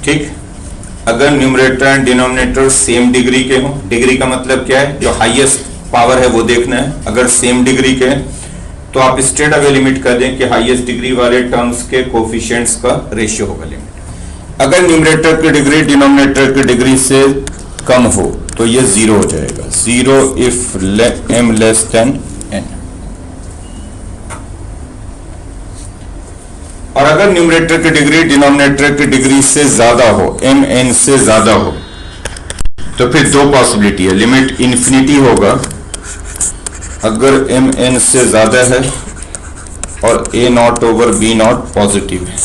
ठीक। अगर numerator and denominator same degree के हों, डिग्री का मतलब क्या है, जो हाईएस्ट पावर है वो देखना है। अगर सेम डिग्री के हैं तो आप स्ट्रेट अवे लिमिट कर दें कि हाईएस्ट डिग्री वाले टर्म्स के कोफिशिएंट्स का रेशियो होगा लिमिट। अगर न्यूमरेटर की डिग्री डिनोमिनेटर की डिग्री से कम हो तो ये जीरो हो जाएगा, zero if m less than n। और अगर न्यूमरेटर की डिग्री डिनोमिनेटर की डिग्री से ज्यादा हो, m n से ज्यादा हो, तो फिर दो पॉसिबिलिटी है, लिमिट इन्फिनिटी होगा अगर m n से ज्यादा है और a not over b not positive है,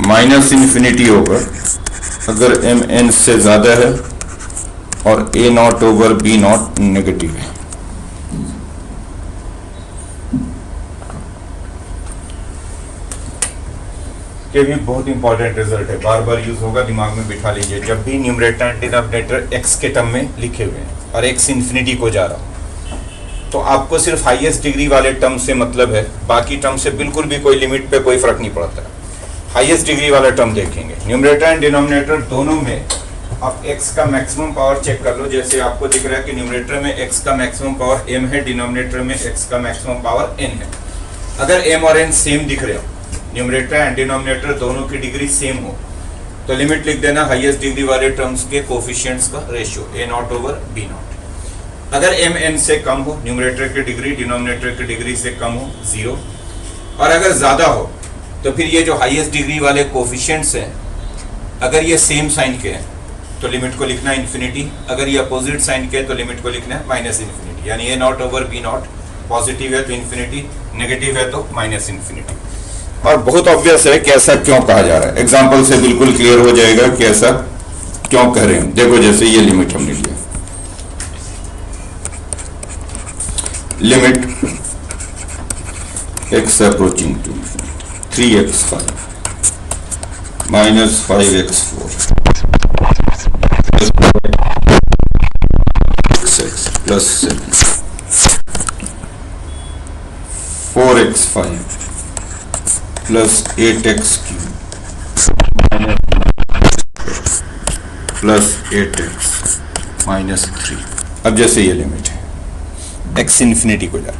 माइनस इन्फिनिटी होगा अगर m n से ज्यादा है और a not over b not negative है। ये भी बहुत इंपॉर्टेंट रिजल्ट है, बार बार यूज होगा, दिमाग में बिठा लीजिए। जब भी न्यूमरेटर एंड डिनोमिनेटर x के टर्म में लिखे हुए हैं और x इन्फिनिटी को जा रहा हो, तो आपको सिर्फ हाईएस्ट डिग्री वाले टर्म से मतलब है, बाकी टर्म से बिल्कुल भी कोई लिमिट पे कोई फर्क नहीं पड़ता। हाईएस्ट डिग्री वाला टर्म देखेंगे। न्यूमरेटर एंड डिनोमिनेटर दोनों में आप x का मैक्सिमम पावर चेक कर लो। जैसे आपको दिख रहा है कि न्यूमरेटर में x का मैक्सिमम पावर m है, डिनोमिनेटर में x का मैक्सिमम पावर n है। अगर m और n सेम दिख रहे हो, न्यूमरेटर एंड डिनोमिनेटर दोनों की डिग्री सेम हो, तो लिमिट लिख देना हाईएस्ट डिग्री वाले टर्म्स के कोफिशिएंट्स का ratio a not over b not. अगर m n से कम हो, न्यूमरेटर की डिग्री डिनोमिनेटर की डिग्री से कम हो, 0। और अगर ज्यादा हो तो फिर ये जो हाईएस्ट डिग्री वाले कोफिशिएंट्स हैं, अगर ये सेम साइन के हैं तो लिमिट को लिखना है इन्फिनिटी, अगर ये अपोजिट साइन के हैं तो लिमिट को लिखना है माइनस इन्फिनिटी। यानी a not over b not positive है तो इन्फिनिटी, नेगेटिव है तो माइनस इन्फिनिटी। और बहुत ऑब्वियस है कि ऐसा क्यों कहा जा रहा है, एग्जाम्पल से बिल्कुल क्लियर हो जाएगा कि ऐसा क्यों कह रहे हैं। देखो जैसे ये लिमिट हमने लिया, limit x approaching to 3x5 minus 5x4 6x plus 4x5 plus 8x cube plus 8x minus 3। अब जैसे ये लिमिट है, x इन्फिनिटी को जा,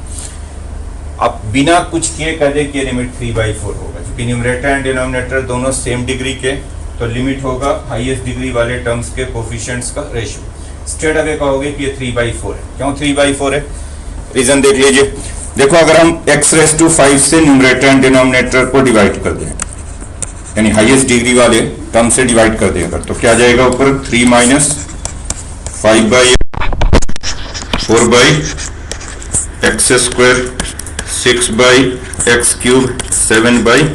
आप बिना कुछ किए कह दे कि ये लिमिट 3/4 होगा, क्योंकि न्यूमरेटर एंड डिनोमिनेटर दोनों सेम डिग्री के, तो लिमिट होगा हाईएस्ट डिग्री वाले टर्म्स के कोफिशिएंट्स का रेशियो। स्ट्रेट अवे कहोगे कि ये 3/4 है। क्यों 3/4 है, रीजन देख लीजिए। देखो अगर हम x⁵ से न्यूमरेटर एंड डिनोमिनेटर को डिवाइड कर दें, यानी हाईएस्ट डिग्री वाले टर्म से डिवाइड कर दें अगर, तो क्या जाएगा ऊपर 3 minus 5/4 x square 6/x cube 7/।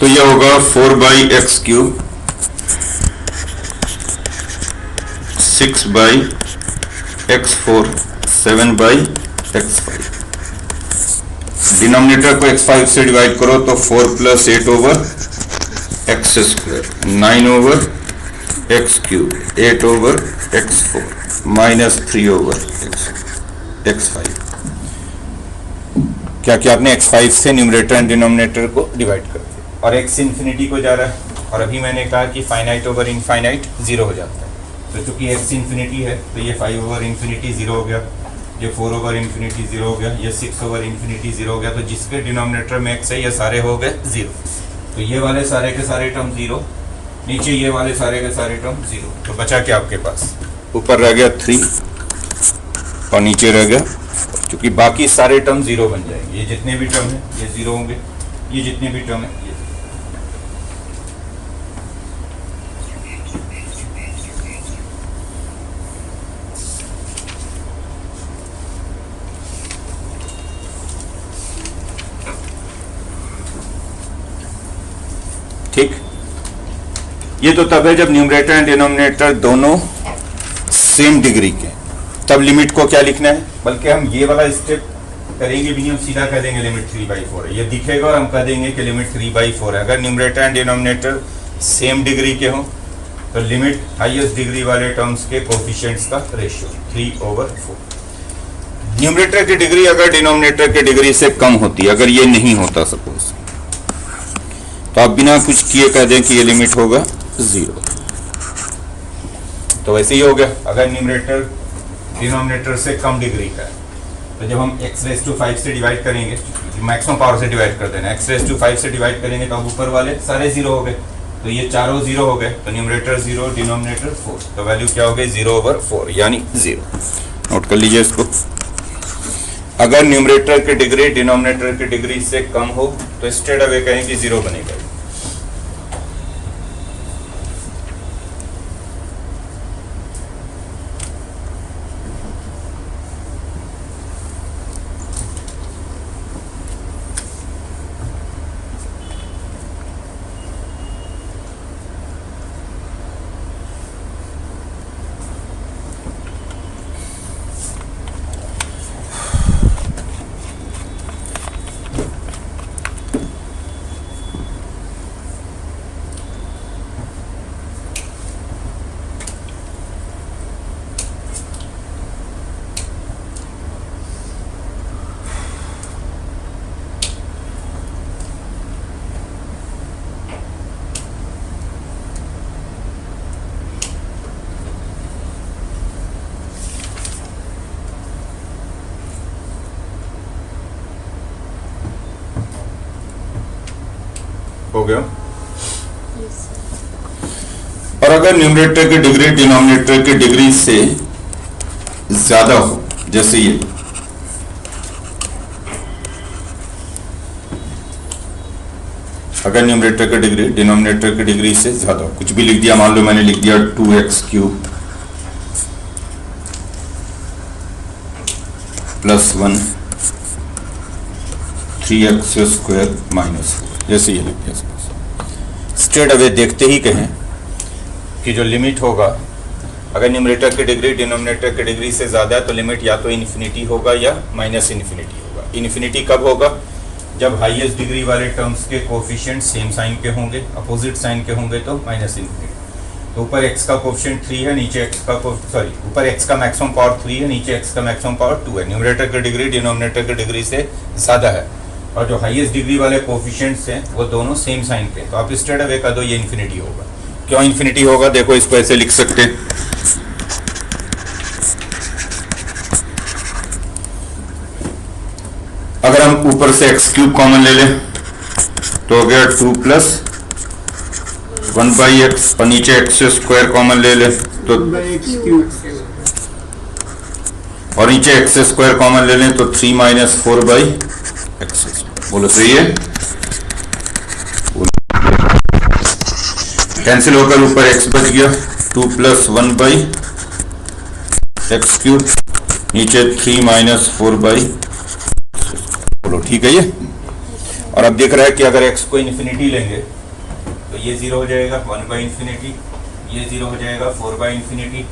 तो यह होगा 4/x cube 6/x4 7/x5। Denominator को x5 से डिवाइड करो तो 4 + 8 over x square 9 over x cube 8 over x4 minus 3 over x5। क्या क्या आपने x5 से न्यूमरेटर एंड डिनोमिनेटर को डिवाइड कर दिया और x इन्फिनिटी को जा रहा है। और अभी मैंने कहा कि फाइनाइट ओवर इनफाइनाइट 0 हो जाता है, तो चूंकि x इन्फिनिटी है तो ये 5 ओवर इन्फिनिटी 0 हो गया, ये 4 ओवर इन्फिनिटी 0 हो गया, ये 6 ओवर इन्फिनिटी 0 हो गया। तो जिसके डिनोमिनेटर में x है ये सारे हो गए 0। तो ये वाले सारे के सारे टर्म 0, नीचे ये वाले सारे के सारे टर्म 0। तो बचा क्या आपके पास, ऊपर रह गया 3 और नीचे रह गया, क्योंकि बाकी सारे टर्म 0 बन जाएंगे। ये जितने भी टर्म है ये 0 होंगे, ये जितने भी टर्म है ये। ठीक, ये तो तब है जब न्यूमरेटर एंड डिनोमिनेटर दोनों सेम डिग्री के, तब लिमिट को क्या लिखना है। बल्कि हम ये वाला स्टेप करेंगे भी नहीं, हम सीधा कह देंगे लिमिट 3/4 है। ये दिखेगा और हम कह देंगे कि लिमिट 3/4 है। अगर numerator and denominator same degree के हों तो लिमिट हाईएस्ट डिग्री वाले टर्म्स के कोफिशिएंट्स का रेशियो 3/4। न्यूमरेटर की डिग्री अगर डिनोमिनेटर की डिग्री से कम होती, अगर ये नहीं होता सपोज, तो आप बिना कुछ किए कह दें कि ये लिमिट होगा 0। तो वैसे ही हो गया, अगर न्यूमरेटर डिनोमिनेटर से कम डिग्री का है तो जब हम x⁵ से डिवाइड करेंगे, मैक्सिमम पावर से डिवाइड कर देना, x⁵ से डिवाइड करेंगे तो अब ऊपर वाले सारे 0 हो गए, तो ये चारों 0 हो गए, तो न्यूमरेटर 0 डिनोमिनेटर 4, तो वैल्यू क्या हो गई 0/4 यानी 0। नोट कर लीजिए इसको। अगर न्यूमरेटर की डिग्री डिनोमिनेटर की डिग्री से कम हो तो स्ट्रेट अवे कहें कि 0 बनेगा। हो गया। और अगर न्यूमरेटर की डिग्री डिनोमिनेटर की डिग्री से ज्यादा हो, जैसे ये, अगर न्यूमरेटर की डिग्री डिनोमिनेटर की डिग्री से ज्यादा हो, कुछ भी लिख दिया, मान लो मैंने लिख दिया 2x³ + 1 3x² - 4, जैसे ये लिख दिया। स्ट्रेट अवे देखते ही कहें कि जो लिमिट होगा, अगर न्यूमरेटर की डिग्री डिनोमिनेटर की डिग्री से ज़्यादा है तो लिमिट या तो इन्फिनिटी होगा या -इन्फिनिटी होगा। इन्फिनिटी कब होगा? जब हाईएस्ट डिग्री वाले टर्म्स के कोफिशिएंट सेम साइन के होंगे, अपोजिट साइन के होंगे तो -इन्फिनिटी। तो ऊपर x का कोफिशिएंट 3 है, नीचे x का ऊपर x का मैक्सिमम पावर 3 है, नीचे x का मैक्सिमम पावर 2 है। न्यूमरेटर की डिग्री डिनोमिनेटर की डिग्री से ज़्यादा है और जो हाईएस्ट डिग्री वाले कोफिशिएंट्स हैं वो दोनों सेम साइन के, तो आप स्ट्रेट अवे कह दो ये इन्फिनिटी होगा। क्यों इन्फिनिटी होगा? देखो इसको ऐसे लिख सकते हैं, अगर हम ऊपर से x³ कॉमन ले लें तो हो गया 2 + 1/x, और नीचे x² कॉमन ले लें तो और नीचे x² कॉमन ले लें तो 3 - 4/x। बोलो सही है? कैंसिल होकर ऊपर x बच गया, 2 + 1/x³, नीचे 3 - 4/। बोलो ठीक है ये? और अब देख रहा है कि अगर x को इन्फिनिटी लेंगे तो ये 0 हो जाएगा 1/∞, ये 0 हो जाएगा 4/∞,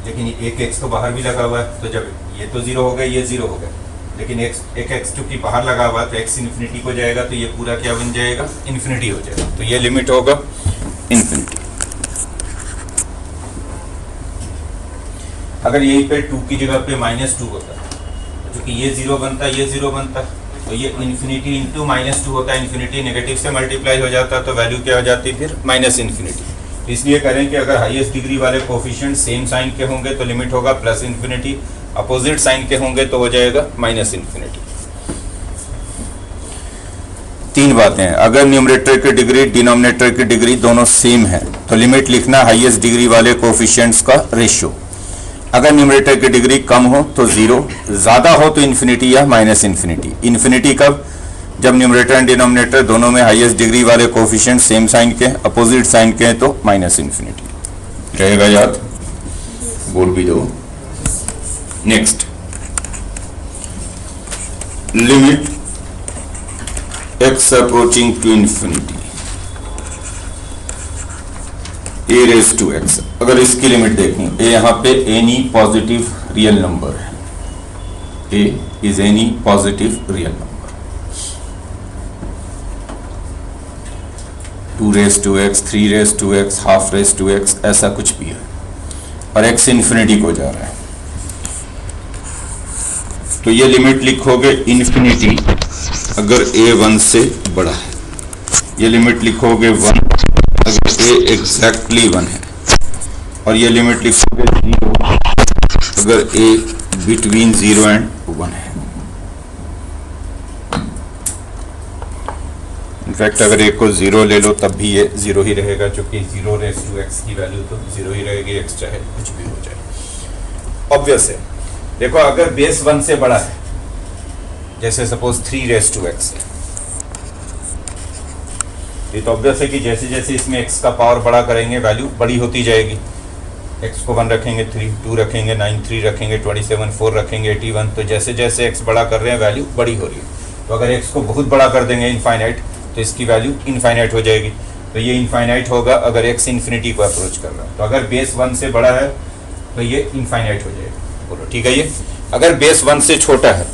लेकिन एक x तो बाहर भी लगा हुआ है, तो जब ये तो 0 हो गया, ये 0 हो गया, लेकिन एक x चूंकि बाहर लगा हुआ तो x इन्फिनिटी को जाएगा, तो ये पूरा क्या बन जाएगा? इन्फिनिटी हो जाएगा, तो ये लिमिट होगा इन्फिनिटी। अगर यहीं पे 2 की जगह पे -2 होता है, क्योंकि ये 0 बनता है, ये 0 बनता है, तो ये इन्फिनिटी इंटू -2 होता है, इन्फिनिटी नेगेटिव से मल्टीप्लाई हो जाता है, तो वैल्यू क्या हो जाती है फिर? -इन्फिनिटी। तो इसलिए करें कि अगर हाईएस्ट डिग्री वाले कोफिशिएंट सेम साइन के होंगे तो लिमिट होगा +∞, अपोजिट साइन के होंगे तो हो जाएगा -इन्फिनिटी। 3 बातें हैं। अगर न्यूमरेटर की डिग्री डिनोमिनेटर की डिग्री दोनों सेम है तो लिमिट लिखना हाईएस्ट डिग्री वाले कोफिशिएंट्स का रेशियो। अगर न्यूमरेटर की डिग्री कम हो तो 0, ज़्यादा हो तो इन्फिनिटी या -इन्फिनिटी। इन्फिनिटी कब? जब न्यूमरेटर एंड डिनोमिनेटर दोनों में हाईएस्ट डिग्री वाले कोफिशिएंट सेम साइन के, अपोजिट साइन के हैं तो -इन्फिनिटी। रहेगा याद? बोल भी दो। Next, limit x approaching to infinity a⁻x। अगर इसकी लिमिट देखें, a यहाँ पे एनी पॉजिटिव रियल नंबर है, a is any positive real number, 2 raise to x, 3 raise to x, half raise to x, ऐसा कुछ भी है, और x इन्फिनिटी को जा रहा है, तो ये लिमिट लिखोगे इन्फिनिटी अगर a 1 से बड़ा है, ये लिमिट लिखोगे 1 अगर a एग्जैक्टली 1 है, और ये लिमिट लिखोगे 0 अगर a बिटवीन 0 एंड 1 है। इनफैक्ट अगर a को 0 ले लो तब भी ये 0 ही रहेगा, क्योंकि 0 रेस टू x की वैल्यू तो 0 ही रहेगी, x चाहे कुछ भी हो जाए। ऑब्वियस है, देखो अगर बेस 1 से बड़ा है, जैसे सपोज 3 रेस टू x है, ये तो ऑब्वियस है कि जैसे जैसे इसमें x का पावर बड़ा करेंगे वैल्यू बड़ी होती जाएगी। x को 1 रखेंगे, 3 2 रखेंगे, 9 3 रखेंगे, 27 4 रखेंगे, 81, तो जैसे जैसे x बड़ा कर रहे हैं वैल्यू बड़ी हो रही है। तो अगर x को बहुत बड़ा कर देंगे इनफाइनाइट, तो इसकी वैल्यू इनफाइनाइट हो जाएगी, तो ये इनफाइनाइट होगा अगर x इन्फिनिटी को अप्रोच कर रहा है। तो अगर बेस 1 से बड़ा है तो ये इनफाइनाइट हो जाएगा। बोलो ठीक है। ये अगर बेस 1 से छोटा है,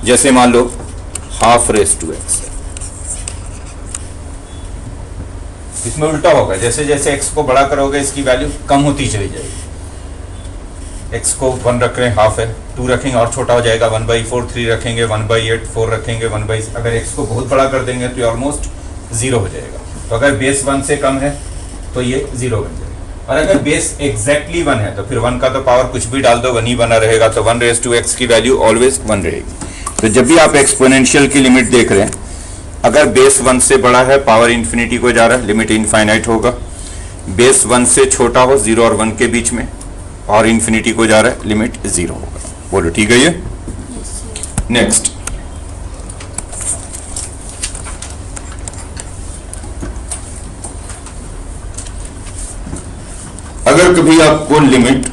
जैसे मान लो हाफ रेस टू एक्स, इसमें उल्टा होगा, जैसे जैसे x को बड़ा करोगे इसकी वैल्यू कम होती चली जाएगी। x को 1 रख रहे हैं, हाफ है, 2 रखेंगे और छोटा हो जाएगा 1/4, 3 रखेंगे 1/8, 4 रखेंगे 1/, अगर x को बहुत बड़ा कर देंगे तो ये ऑलमोस्ट 0 हो जाएगा। तो अगर बेस 1 से कम है तो ये 0 बन जाएगा, और अगर बेस एग्जैक्टली 1 है तो फिर 1 का तो पावर कुछ भी डाल दो 1 ही बना रहेगा, तो 1 रेस टू x की वैल्यू ऑलवेज 1 रहेगी। तो जब भी आप एक्सपोनेंशियल की लिमिट देख रहे हैं, अगर बेस 1 से बड़ा है पावर इन्फिनिटी को जा रहा है, लिमिट इनफाइनाइट होगा। बेस 1 से छोटा हो 0 और 1 के बीच में और इन्फिनिटी को जा रहा है, लिमिट 0 होगा। बोलो ठीक है। ये नेक्स्ट, अगर कभी आपको limit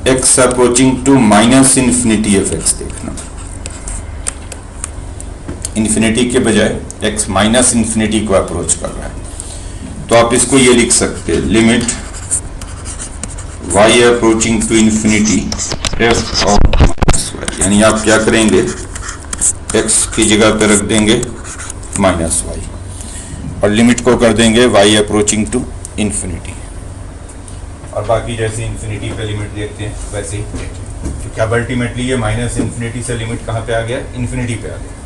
x approaching to minus infinity of x देखना, इन्फिनिटी के बजाय x माइनस इन्फिनिटी को अप्रोच कर रहा है, तो आप इसको ये लिख सकते हैं, limit y approaching to infinity f of y, यानी आप क्या करेंगे, x की जगह पे रख देंगे माइनस y, और लिमिट को कर देंगे y अप्रोचिंग टू इन्फिनिटी, और बाकी जैसे इन्फिनिटी पे लिमिट देखते हैं वैसे ही देखते हैं, क्योंकि अब अल्टीमेटली ये माइनस इन्फिनिटी से लिमिट कहाँ पे आ गया, इन्फिनिटी पे आ गया।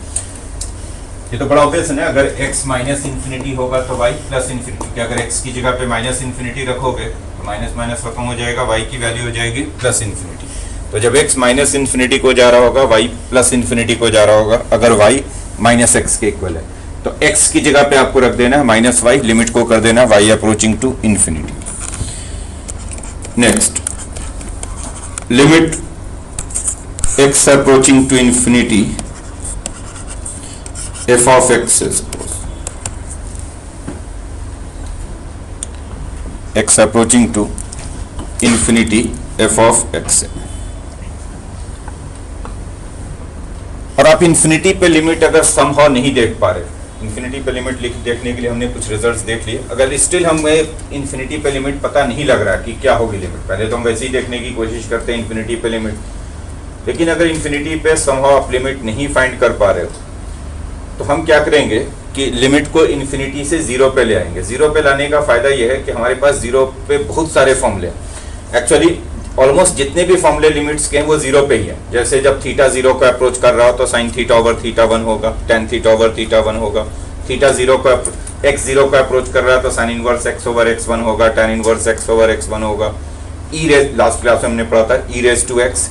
ये तो बड़ा ऑब्वियस है ना, अगर x माइनस इन्फिनिटी होगा तो y प्लस इन्फिनिटी, कि अगर x की जगह पे माइनस इन्फिनिटी रखोगे तो माइनस माइनस खत्म हो जाएगा, y की वैल्यू हो जाएगी प्लस इन्फिनिटी। तो जब x माइनस इन्फिनिटी को जा रहा होगा, y प्लस इन्फिनिटी को जा रहा होगा, अगर y माइनस एक्स के इक्वल है तो x की जगह पे आपको रख देना है माइनस y, लिमिट को कर देना y approaching to infinity. Next, limit x approaching to infinity f of x है, suppose x approaching to infinity f of x है, और आप इन्फिनिटी पे लिमिट अगर समहाउ नहीं देख पा रहे, इन्फिनिटी पे लिमिट देखने के लिए हमने कुछ रिजल्ट्स देख लिए, अगर स्टिल हमें इन्फिनिटी पे लिमिट पता नहीं लग रहा कि क्या होगी लिमिट, पहले तो हम वैसे ही देखने की कोशिश करते हैं इन्फिनिटी पे लिमिट, लेकिन अगर इन्फिनिटी पे समहाउ आप लिमिट नहीं फाइंड कर पा रहे हो तो हम क्या करेंगे कि लिमिट को इन्फिनिटी से 0 पे ले आएंगे। 0 पे लाने का फायदा यह है कि हमारे पास 0 पे बहुत सारे फॉर्मूले, एक्चुअली ऑलमोस्ट जितने भी फॉर्मूले लिमिट्स के हैं वो 0 पे ही है। जैसे जब थीटा 0 को अप्रोच कर रहा हो तो साइन थीटा ओवर थीटा 1 होगा, टेन थीटा ओवर थीटा 1 होगा, थीटा 0 को x 0 को अप्रोच कर रहा है तो sine inverse x over x 1 होगा, tan inverse x over x 1 होगा, लास्ट क्लास में हमने पढ़ा था e raise to x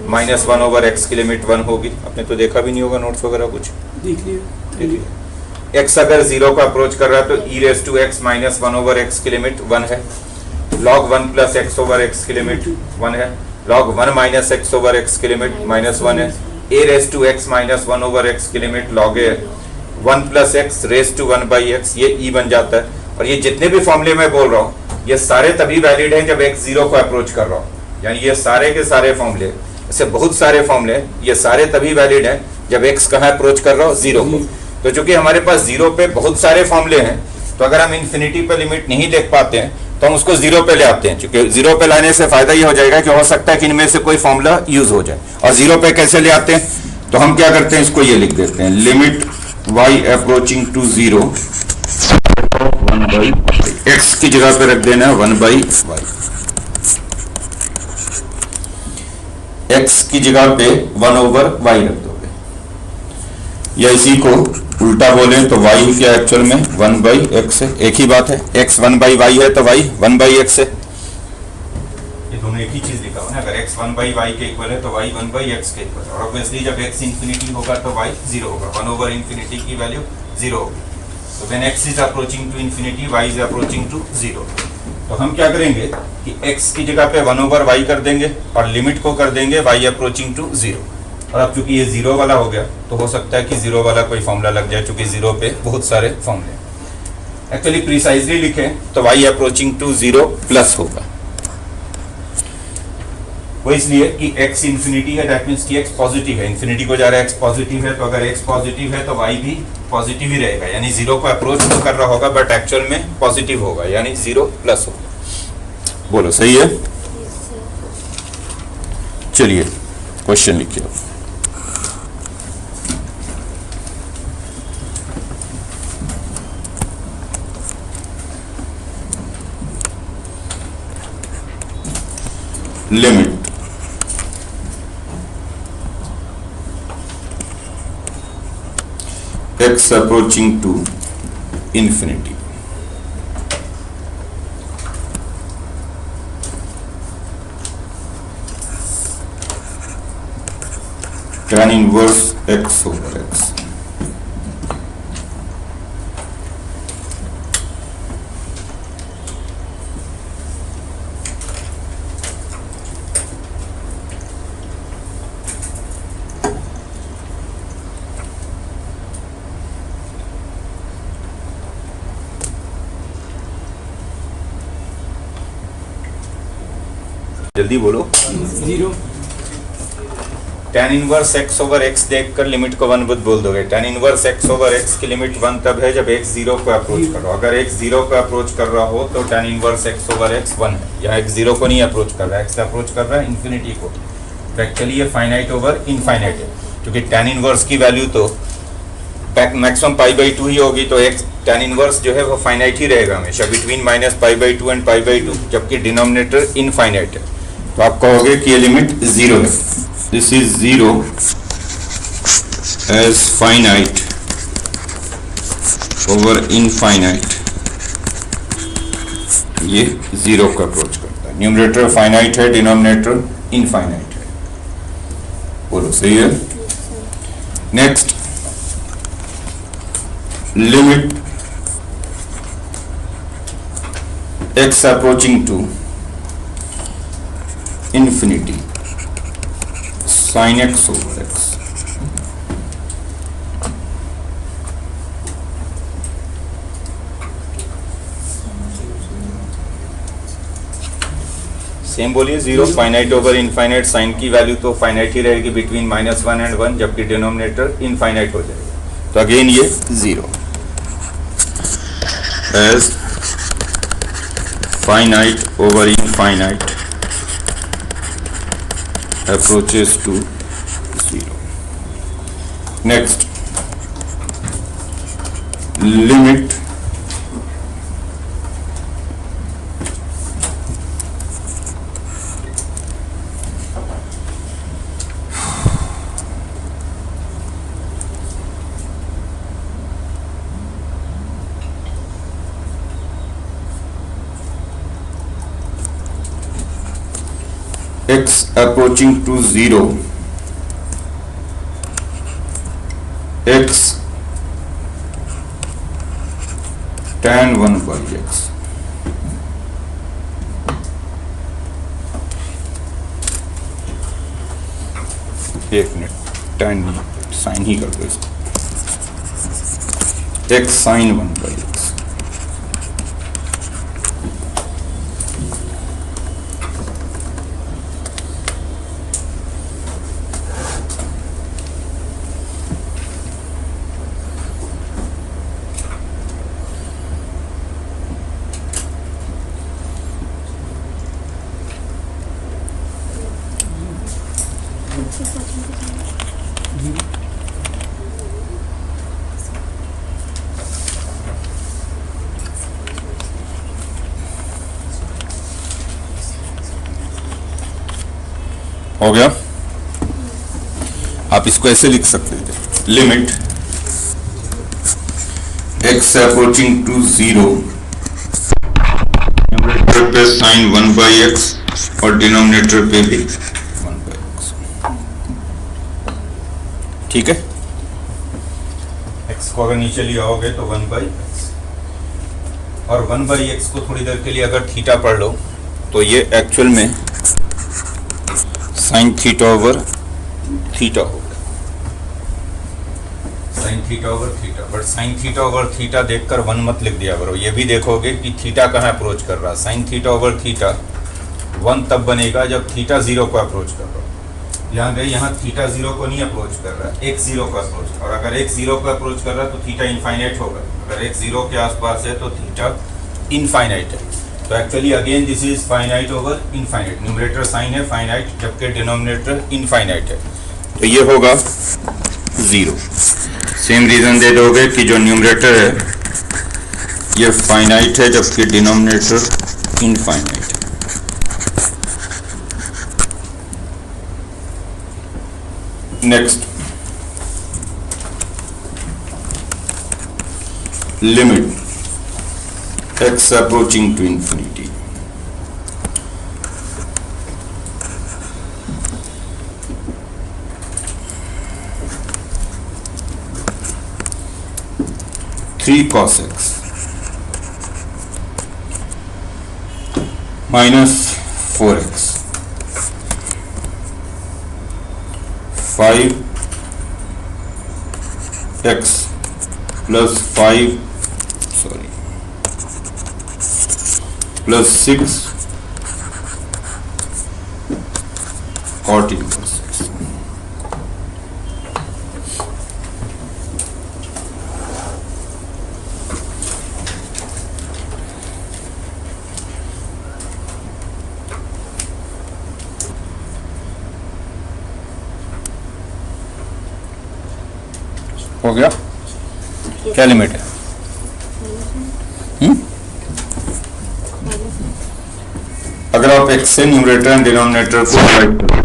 minus 1 over x की लिमिट 1 होगी। आपने तो देखा भी नहीं होगा नोट्स वगैरह कुछ, देख लिया। x अगर 0 को अप्रोच कर रहा है तो e raise to x minus 1 over x की लिमिट 1 है, log 1 plus x over x की लिमिट 1 है, log 1 minus x over x की लिमिट माइनस 1 है, a raise to x minus 1 over x की limit log a 1 plus x raise to 1 by x, ये e बन जाता है। और ये जितने भी फॉर्मूले मैं बोल रहा हूँ ये सारे तभी वैलिड हैं जब x 0 को अप्रोच कर रहा हूँ, यानी ये सारे के सारे फॉर्मूले, ऐसे बहुत सारे फॉर्मूले, ये सारे तभी वैलिड हैं जब x कहाँ अप्रोच कर रहा हूँ, 0 को। तो चूंकि हमारे पास 0 पे बहुत सारे फॉर्मूले हैं, तो अगर हम इन्फिनिटी पे लिमिट नहीं देख पाते हैं तो हम उसको 0 पे ले आते हैं, क्योंकि 0 पे लाने से फायदा ये हो जाएगा कि हो सकता है कि इनमें से कोई फॉर्मूला यूज हो जाए। और 0 पे कैसे ले आते हैं, तो हम क्या करते हैं, इसको ये लिख देते हैं, limit y approaching to 0 1/, x की जगह पे रख देना है 1/y, x की जगह पे 1/y रख दोगे, या इसी को उल्टा बोले तो y क्या एक्चुअल में 1/x है, एक ही बात है, x 1/y है तो y 1/x है, ये दोनों एक ही चीज लिखा हो ना, अगर x 1/y के इक्वल है तो y 1/x के इक्वल है, और ऑब्वियसली जब x इंफिनिटी होगा तो y 0 होगा, 1/∞ की वैल्यू 0 होगी, तो when x is approaching to infinity y is approaching to 0, तो हम क्या करेंगे कि x की जगह पे 1/y कर देंगे और लिमिट को कर देंगे y अप्रोचिंग टू 0, और अब चूंकि ये 0 वाला हो गया तो हो सकता है कि 0 वाला कोई फॉर्मूला लग जाए, चूंकि 0 पे बहुत सारे फॉर्मूले, एक्चुअली प्रिसाइजली लिखें तो y अप्रोचिंग टू 0 प्लस होगा, वो इसलिए कि x इंफिनिटी है, दैट मींस कि x पॉजिटिव है, इंफिनिटी को जा रहा है, x पॉजिटिव है, तो अगर x पॉजिटिव है तो y भी पॉजिटिव ही रहेगा, यानी 0 को अप्रोच तो कर रहा होगा बट एक्चुअल में पॉजिटिव होगा, यानी 0 प्लस होगा। बोलो सही है? चलिए क्वेश्चन लिखिए। Limit x approaching to infinity tan inverse x over x, जल्दी बोलो। 0 tan inverse x over x देखकर लिमिट को 1 बोल दोगे, tan inverse x over x की लिमिट 1 तब है जब x 0 को अप्रोच कर रहा हो, अगर x 0 को अप्रोच कर रहा हो तो tan inverse x over x 1 है, यहाँ x 0 को नहीं अप्रोच कर रहा है, x अप्रोच कर रहा है इंफिनिटी को, तो एक्चुअली ये फाइनाइट ओवर इनफाइनाइट है, क्योंकि tan इनवर्स की वैल्यू तो मैक्सिमम π/2 ही होगी, तो x tan इनवर्स जो है वो फाइनाइट ही रहेगा हमेशा, बिटवीन -π/2 एंड π/2, जबकि डिनोमिनेटर इनफाइनाइट है, तो आप कहोगे कि ये लिमिट 0 है, this is 0 as finite over infinite, ये 0 को अप्रोच करता है, न्यूमरेटर फाइनाइट है, डिनोमिनेटर इनफाइनाइट है, बोलो सही है? Next, limit x approaching to infinity sin x over x, same बोलिए। 0 फाइनाइट ओवर इनफाइनाइट, साइन की वैल्यू तो फाइनाइट ही रहेगी बिटवीन -1 एंड 1, जबकि डिनोमिनेटर इनफाइनाइट हो जाएगा, तो अगेन ये 0 as finite over infinite approaches to 0. Next, limit x approaching to 0, x tan 1/x, एक मिनट, tan साइन ही कर दो इसको, x sin 1/x, हो गया। आप इसको ऐसे लिख सकते थे, limit x approaching to 0, numerator पे साइन 1/x और डिनोमिनेटर पे भी 1/x। ठीक है, x को अगर नीचे लिया होगे तो 1/x, और 1/x को थोड़ी देर के लिए अगर थीटा पढ़ लो तो ये एक्चुअल में साइन थीटा ओवर थीटा होगा, sine theta over theta. But sine theta over theta देखकर 1 मत लिख दिया करो, ये भी देखोगे कि थीटा कहाँ अप्रोच कर रहा है। साइन थीटा ओवर थीटा 1 तब बनेगा जब थीटा 0 को अप्रोच कर रहा है। ध्यान रहे, यहाँ थीटा 0 को नहीं अप्रोच कर रहा है, x 0 को अप्रोच, और अगर x 0 को अप्रोच कर रहा है तो थीटा इनफाइनाइट होगा। अगर x 0 के आसपास है तो थीटा इनफाइनाइट है। तो actually again this is finite over infinite. Numerator sine है फाइनाइट, जबकि डिनोमिनेटर इनफाइनाइट है, तो ये होगा 0। सेम रीजन दे दोगे कि जो न्यूमरेटर है ये फाइनाइट है जबकि डिनोमिनेटर इनफाइनाइट है। Next, limit x approaching to infinity, three cos x minus 4x 5x plus 6 cot inverse x। हो गया, क्या लिमिट है? अगर आप x से न्यूमरेटर एंड डिनोमिनेटर को डिवाइड करो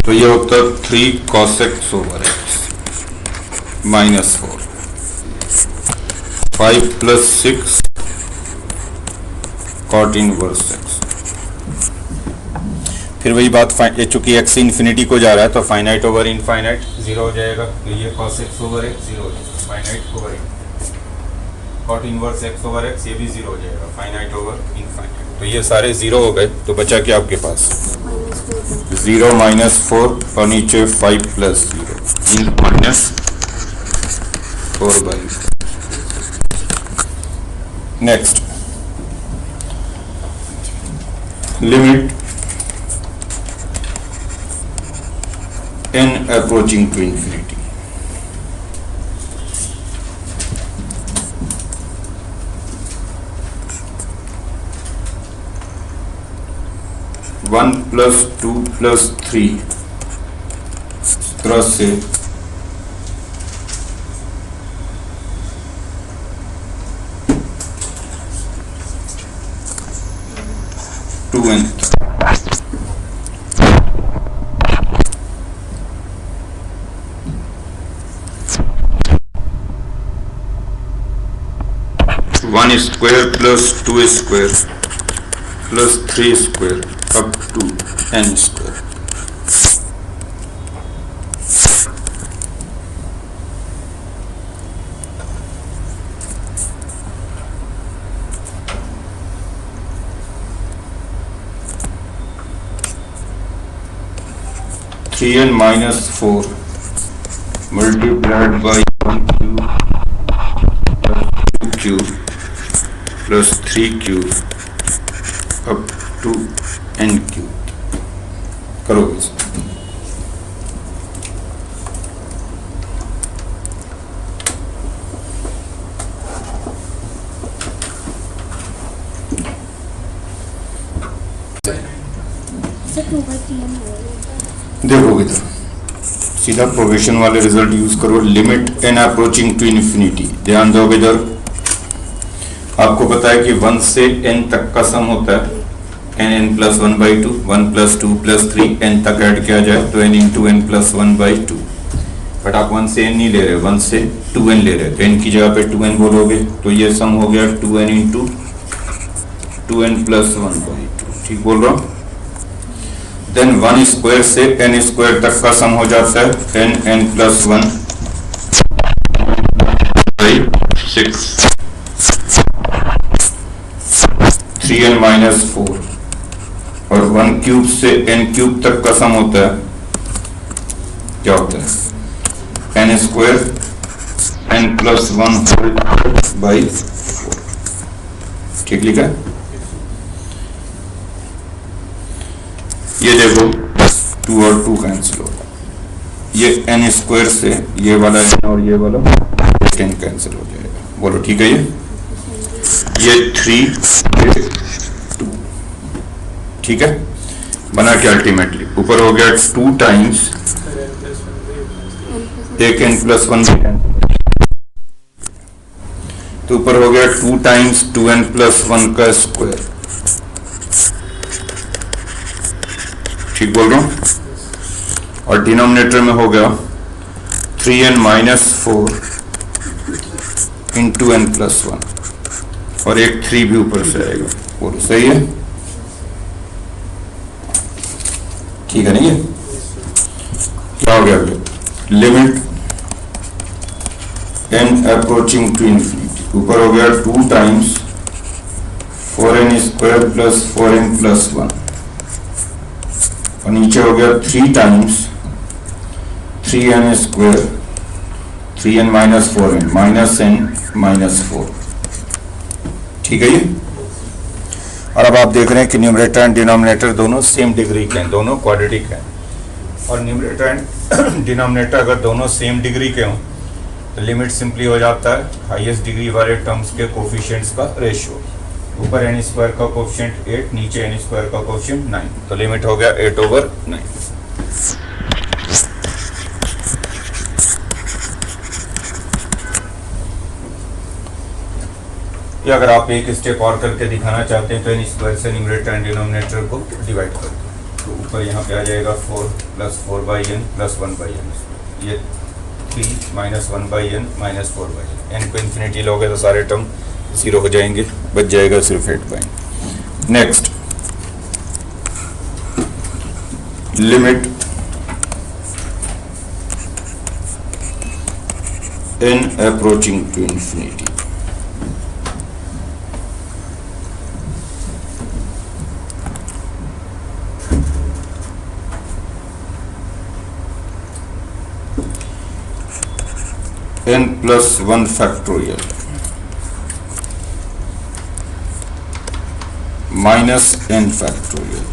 तो ये होता है 3 cos x over x minus 4, 5 plus 6 cot inverse x। फिर वही बात, चूंकि x इन्फिनिटी को जा रहा है तो फाइनाइट ओवर इनफाइनाइट 0 हो जाएगा, तो ये cos x over x 0 हो जाएगा, finite over cot inverse x over x, ये भी 0 हो जाएगा, फाइनाइट ओवर इनफाइनाइट। तो ये सारे 0 हो गए, तो बचा क्या आपके पास? 0 minus 4 और नीचे 5 plus 0 in minus 4/। Next, limit n approaching to infinity, one plus 2 plus 3 cross से 2n। One square plus 2 square plus 3 square up to n square। Three n minus 4 multiplied by 1 cube plus 2 cube plus 3 cube up to n cube। करोगे इसको, देखोगे तो सीधा progression वाले result use करो। Limit n approaching to infinity, ध्यान दोगे इधर, आपको पता है कि 1 से n तक का सम होता है n plus 1/2, 1 plus 2 plus 3 n तक ऐड किया जाए तो n into n plus 1/2। But आप 1 से n नहीं ले रहे, 1 से 2n ले रहे, तो n की जगह पे 2n बोलोगे तो ये सम हो गया 2n इंटू 2n प्लस 1/2। ठीक बोल रहा हूँ। देन 1 स्क्वायर से n स्क्वायर तक का सम हो जाता है n plus 1 by 6, 3n minus 4, और 1 क्यूब से n क्यूब तक का सम होता है, क्या होता है n square n plus 1 by 4। ठीक लिखा है। ये देखो 2 और 2 कैंसिल होगा, ये n स्क्वायर से ये वाला n और ये वाला 10 कैंसिल हो जाएगा। बोलो ठीक है। ये 3 2, ठीक है। बना क्या अल्टीमेटली ऊपर हो गया 2 टाइम्स एक n प्लस 1, तो ऊपर हो गया 2 टाइम्स 2n प्लस 1 का स्क्वायर। ठीक बोल रहा हूं। और डिनोमिनेटर में हो गया 3n minus 4 into n plus 1, और एक 3 भी ऊपर से आएगा। बोलो सही है। ठीक है नहीं है। क्या हो गया limit n approaching to infinity, ऊपर हो गया 2 times 4n square plus 4n plus 1, और नीचे हो गया 3 times 3n square 3n minus 4n minus n minus 4। ठीक है ये। और अब आप देख रहे हैं कि न्यूमरेटर एंड डिनोमिनेटर दोनों सेम डिग्री के हैं, दोनों क्वाड्रेटिक हैं। और न्यूमरेटर एंड डिनोमिनेटर अगर दोनों सेम डिग्री के हों तो लिमिट सिंपली हो जाता है हाईएस्ट डिग्री वाले टर्म्स के कोफिशिएंट्स का रेशियो। ऊपर n स्क्वायर का कोफिशिएंट 8, नीचे n स्क्वायर का कोफिशिएंट 9, तो लिमिट हो गया 8/9। ये अगर आप एक स्टेप और करके दिखाना चाहते हैं तो n स्क्वायर से न्यूमरेटर एंड डिनोमिनेटर को डिवाइड कर दो, तो ऊपर यहाँ पे आ जाएगा 4 प्लस 4/n प्लस 1/n, ये 3 minus 1/n minus 4/n। n को इन्फिनिटी लोगे तो सारे टर्म 0 हो जाएंगे, बच जाएगा सिर्फ 8/n। Next limit n approaching to infinity, n plus 1 factorial minus n factorial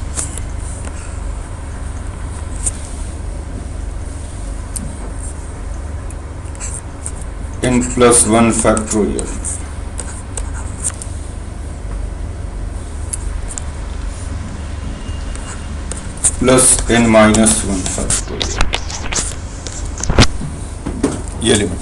n plus 1 factorial plus n minus 1 factorial, ये limit.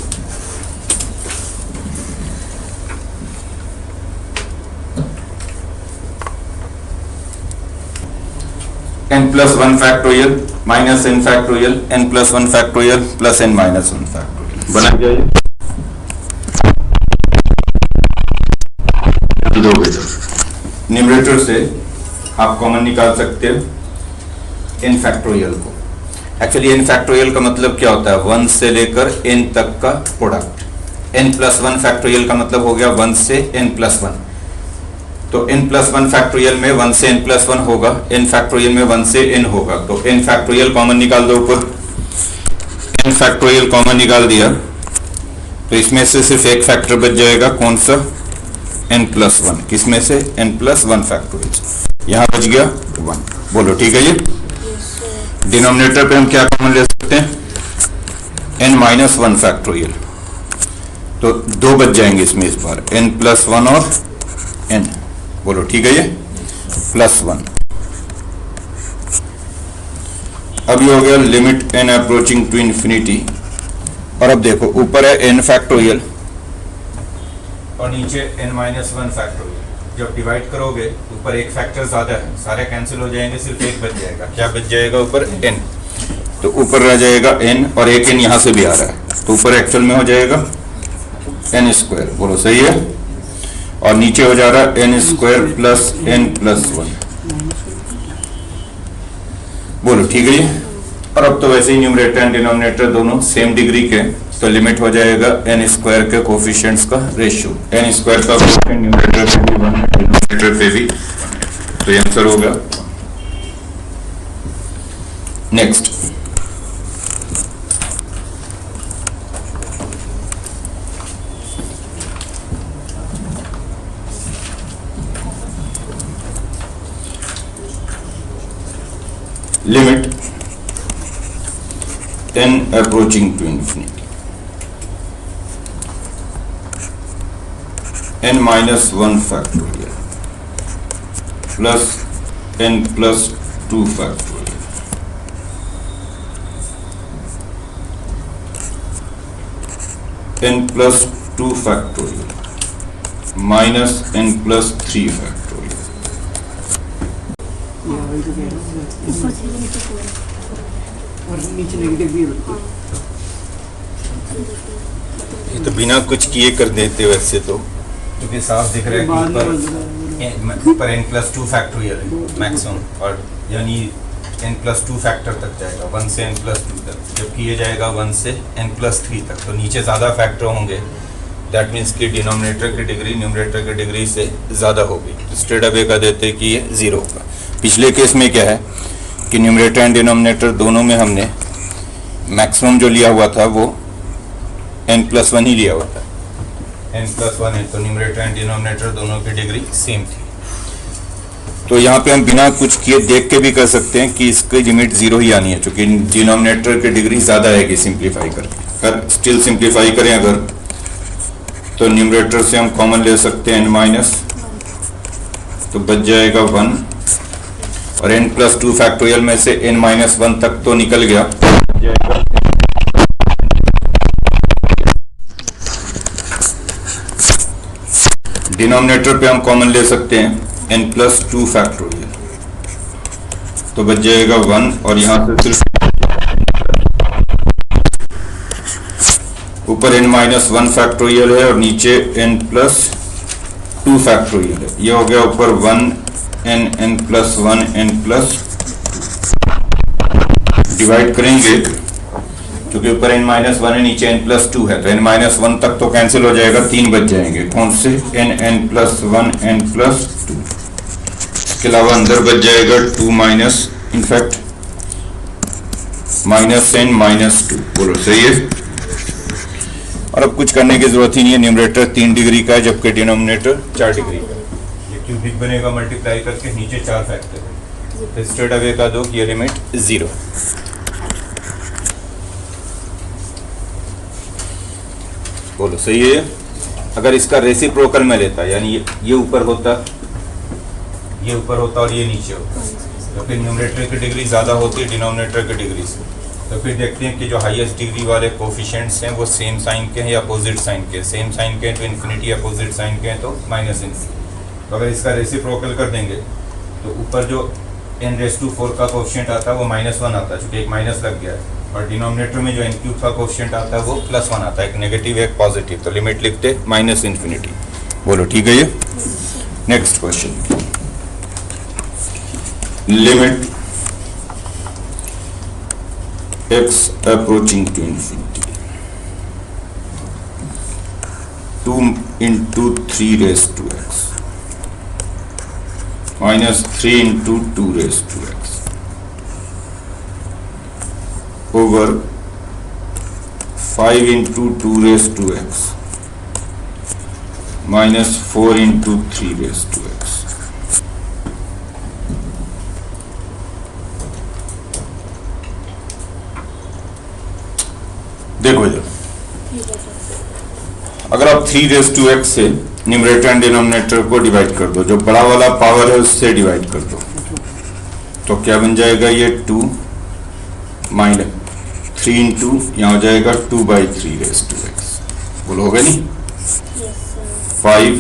n plus 1 factorial minus n factorial, n plus 1 factorial plus n minus 1 factorial बना गया ये। दो numerator से आप common निकाल सकते हो n फैक्टोरियल को। एक्चुअली n फैक्टोरियल का मतलब क्या होता है, 1 से लेकर n तक का प्रोडक्ट। n प्लस 1 फैक्टोरियल का मतलब हो गया 1 से n प्लस 1, तो n प्लस 1 फैक्टोरियल में 1 से n प्लस 1 होगा, n फैक्टोरियल में 1 से n होगा, तो n फैक्टोरियल कॉमन निकाल दो ऊपर। n फैक्टोरियल कॉमन निकाल दिया तो इसमें से सिर्फ एक फैक्टर बच जाएगा, कौन सा, n प्लस 1। किसमें से, n प्लस 1 फैक्टोरियल, यहाँ बच गया 1। बोलो ठीक है। ये डिनोमिनेटर पे हम क्या कॉमन ले सकते हैं, n माइनस 1 फैक्टोरियल, तो 2 बच जाएंगे इसमें इस बार, n प्लस 1 और n। बोलो ठीक है। ये प्लस 1। अब ये हो गया limit n approaching to infinity, और अब देखो ऊपर है n फैक्टोरियल और नीचे n माइनस 1 फैक्टोरियल। जब डिवाइड करोगे ऊपर एक फैक्टर ज्यादा है, सारे कैंसिल हो जाएंगे, सिर्फ एक बच जाएगा। क्या बच जाएगा ऊपर? n। तो ऊपर रह जाएगा n और एक n यहाँ से भी आ रहा है, तो ऊपर एक्चुअल में हो जाएगा n स्क्वायर। बोलो सही है। और नीचे हो जा रहा है n square plus n plus 1। बोलो ठीक है ये। और अब तो वैसे ही न्यूमरेटर एंड डिनोमिनेटर दोनों सेम डिग्री के, तो लिमिट हो जाएगा n स्क्वायर के कोफिशिएंट्स का रेशियो। n स्क्वायर का कोफिशिएंट न्यूमरेटर पे भी 1 है, डिनोमिनेटर पे भी, तो ये आंसर हो गया। Next, limit n approaching to infinity, n minus 1 factorial plus n plus 2 factorial n plus 2 factorial minus n plus 3 factorial। और नीचे नेगेटिव भी होती ये तो बिना कुछ किए कर देते वैसे तो, क्योंकि साफ दिख रहा है कि ऊपर n प्लस 2 फैक्टोरियल है मैक्सिमम, और यानी n प्लस 2 फैक्टर तक जाएगा, 1 से n प्लस 2 तक, जबकि ये जाएगा 1 से n प्लस 3 तक, तो नीचे ज़्यादा फैक्टर होंगे। दैट मीन्स कि डिनोमिनेटर की डिग्री न्यूमरेटर की डिग्री से ज़्यादा होगी, तो स्ट्रेट अवे का देते हैं कि ये 0 होगा। पिछले केस में क्या है कि न्यूमरेटर एंड डिनोमिनेटर दोनों में हमने मैक्सिमम जो लिया हुआ था वो n प्लस 1 ही लिया हुआ था, n प्लस 1 है, तो न्यूमरेटर एंड डिनोमिनेटर दोनों की डिग्री सेम थी। तो यहाँ पे हम बिना कुछ किए देख के भी कर सकते हैं कि इसकी लिमिट 0 ही आनी है, क्योंकि डिनोमिनेटर की डिग्री ज़्यादा आएगी सिंप्लीफाई करके। अगर स्टिल सिंप्लीफाई करें अगर, तो न्यूमरेटर से हम कॉमन ले सकते हैं n माइनस, तो बच जाएगा 1, और n प्लस 2 फैक्टोरियल में से n माइनस 1 तक तो निकल गया, डिनोमिनेटर पे हम कॉमन ले सकते हैं n प्लस 2 फैक्टोरियल, तो बच जाएगा 1, और यहां से सिर्फ ऊपर n माइनस 1 फैक्टोरियल है और नीचे n प्लस 2 फैक्टोरियल है। ये हो गया ऊपर 1 n plus 1 n plus, divide करेंगे क्योंकि ऊपर n माइनस 1 है नीचे n प्लस 2 है, तो n माइनस 1 तक तो कैंसिल हो जाएगा, 3 बच जाएंगे। कौन से? n प्लस 1 n प्लस 2, इसके अलावा अंदर बच जाएगा 2 minus, in fact minus n minus 2। बोलो सही है। और अब कुछ करने की जरूरत ही नहीं है, न्यूमरेटर 3 डिग्री का है जबकि डिनोमिनेटर 4 डिग्री का है। ये क्यूबिक बनेगा मल्टीप्लाई करके, नीचे 4 फैक्टर है, तो स्ट्रेट अवे का दो कि ये लिमिट 0। बोलो सही है। अगर इसका रेसिप्रोकल में लेता, यानी ये ऊपर होता, ये ऊपर होता और ये नीचे होता, तो फिर न्यूमरेटर की डिग्री ज़्यादा होती है डिनोमिनेटर की डिग्री से, तो फिर देखते हैं कि जो हाईएस्ट डिग्री वाले कोफिशिएंट्स हैं वो सेम साइन के हैं या अपोजिट साइन के। सेम साइन के हैं तो इन्फिनिटी, अपोजिट साइन के हैं तो माइनस इन्फिनिटी। तो अगर इसका रेसिप्रोकल कर देंगे तो ऊपर जो n⁴ का कोफिशिएंट आता है वो -1 आता है, चूँकि एक माइनस लग गया है, और डिनोमिनेटर में जो n³ का कोफिशिएंट आता है वो +1 आता है, एक नेगेटिव एक पॉजिटिव, तो लिमिट लिखते -इन्फिनिटी। बोलो ठीक है ये। Next question, limit x approaching to infinity 2 into 3 raised to x minus 3 into 2 raised to x over 5 into 2 raised to x minus 4 into 3 raised to x। देखो जब अगर आप 3 रेज़ टू x से न्यूमरेटर एंड डिनोमिनेटर को divide कर दो, जो बड़ा वाला पावर है उससे डिवाइड कर दो, तो क्या बन जाएगा? ये 2 माइनस 3 इंटू यहाँ हो जाएगा 2/3 रेज़ टू x। बोलो होगा नहीं? 5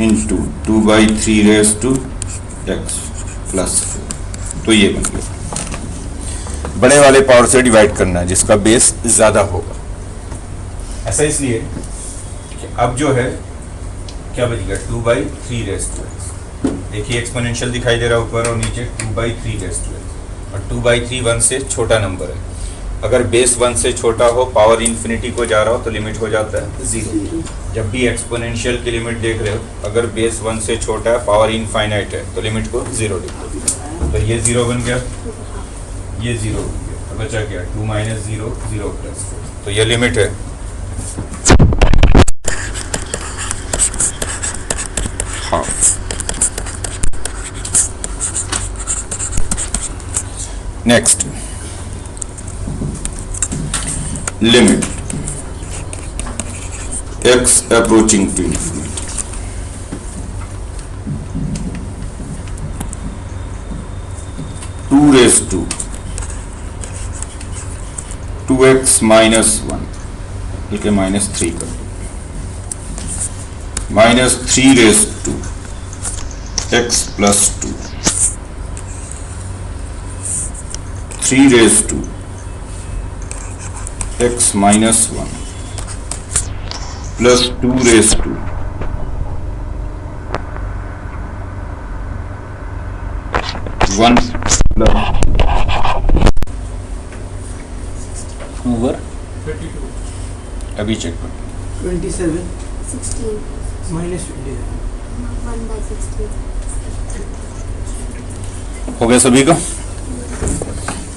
into 2/3 raise to x plus 4। तो ये बन गया। बड़े वाले पावर से डिवाइड करना है जिसका बेस ज्यादा होगा। ऐसा इसलिए कि अब जो है क्या बच गया 2/3 रेस टू एक्स। देखिए एक्सपोनेंशियल दिखाई दे रहा है ऊपर और नीचे 2/3 रेस टू एक्स, और 2/3 1 से छोटा नंबर है। अगर बेस 1 से छोटा हो, पावर इन्फिनिटी को जा रहा हो, तो लिमिट हो जाता है 0। जब भी एक्सपोनेंशियल की लिमिट देख रहे हो, अगर बेस 1 से छोटा है, पावर इनफाइनाइट है, तो लिमिट को 0 लिखो। तो ये 0 बन गया, ये 0 बन गया। अब बचा क्या 2 - 0 0 + 4। तो ये लिमिट है half. Next limit x approaching to infinity, two raise to 2x - 1 बल्कि -3 कर दो, -3 raise to x + 2, 3 raise to x - 1 plus 2 raise to one plus over 32 अभी चेक कर 27 16 -27 1/16 हो गया सभी का।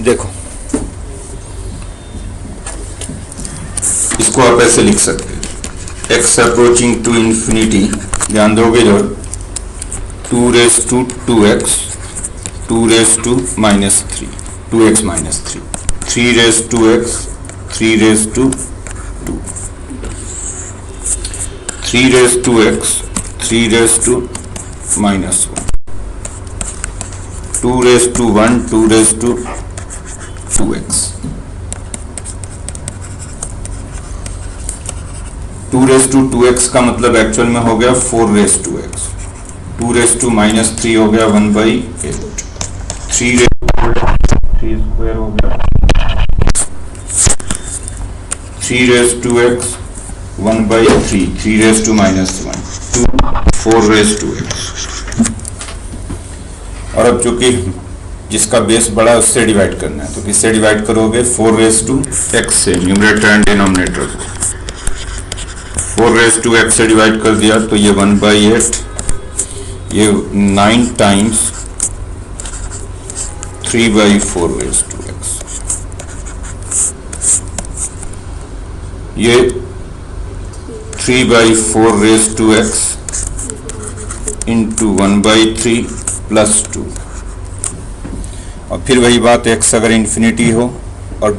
देखो इसको आप ऐसे लिख सकते हैं x अप्रोचिंग टू इन्फिनिटी, ध्यान दोगे जो 2 raise to 2x, 2 raise to -3 2x - 3, 3 raise to x, 3 raise to 2, 3 raise to x, 3 raise to -1, 2 raise to 1, 2 raise to 2x, 2 raise to 2x का मतलब एक्चुअल में हो गया 4 raise to x, 2 raise to -3 हो गया 1/8, 3 रेस टू 3 स्क्वायर हो गया, 3 raise to x 1/3, 3 raise to -1, 2 4 raise to x। और अब चूंकि जिसका बेस बड़ा है उससे डिवाइड करना है, तो किससे डिवाइड करोगे 4 रेस टू x से, न्यूमरेटर एंड डिनोमिनेटर को 4 रेस टू x से डिवाइड कर दिया, तो ये 1/8, ये 9 टाइम्स 3/4 रेस टू x, ये 3/4 raise to x into 1/3 plus 2। और फिर वही बात, x अगर इन्फिनिटी हो और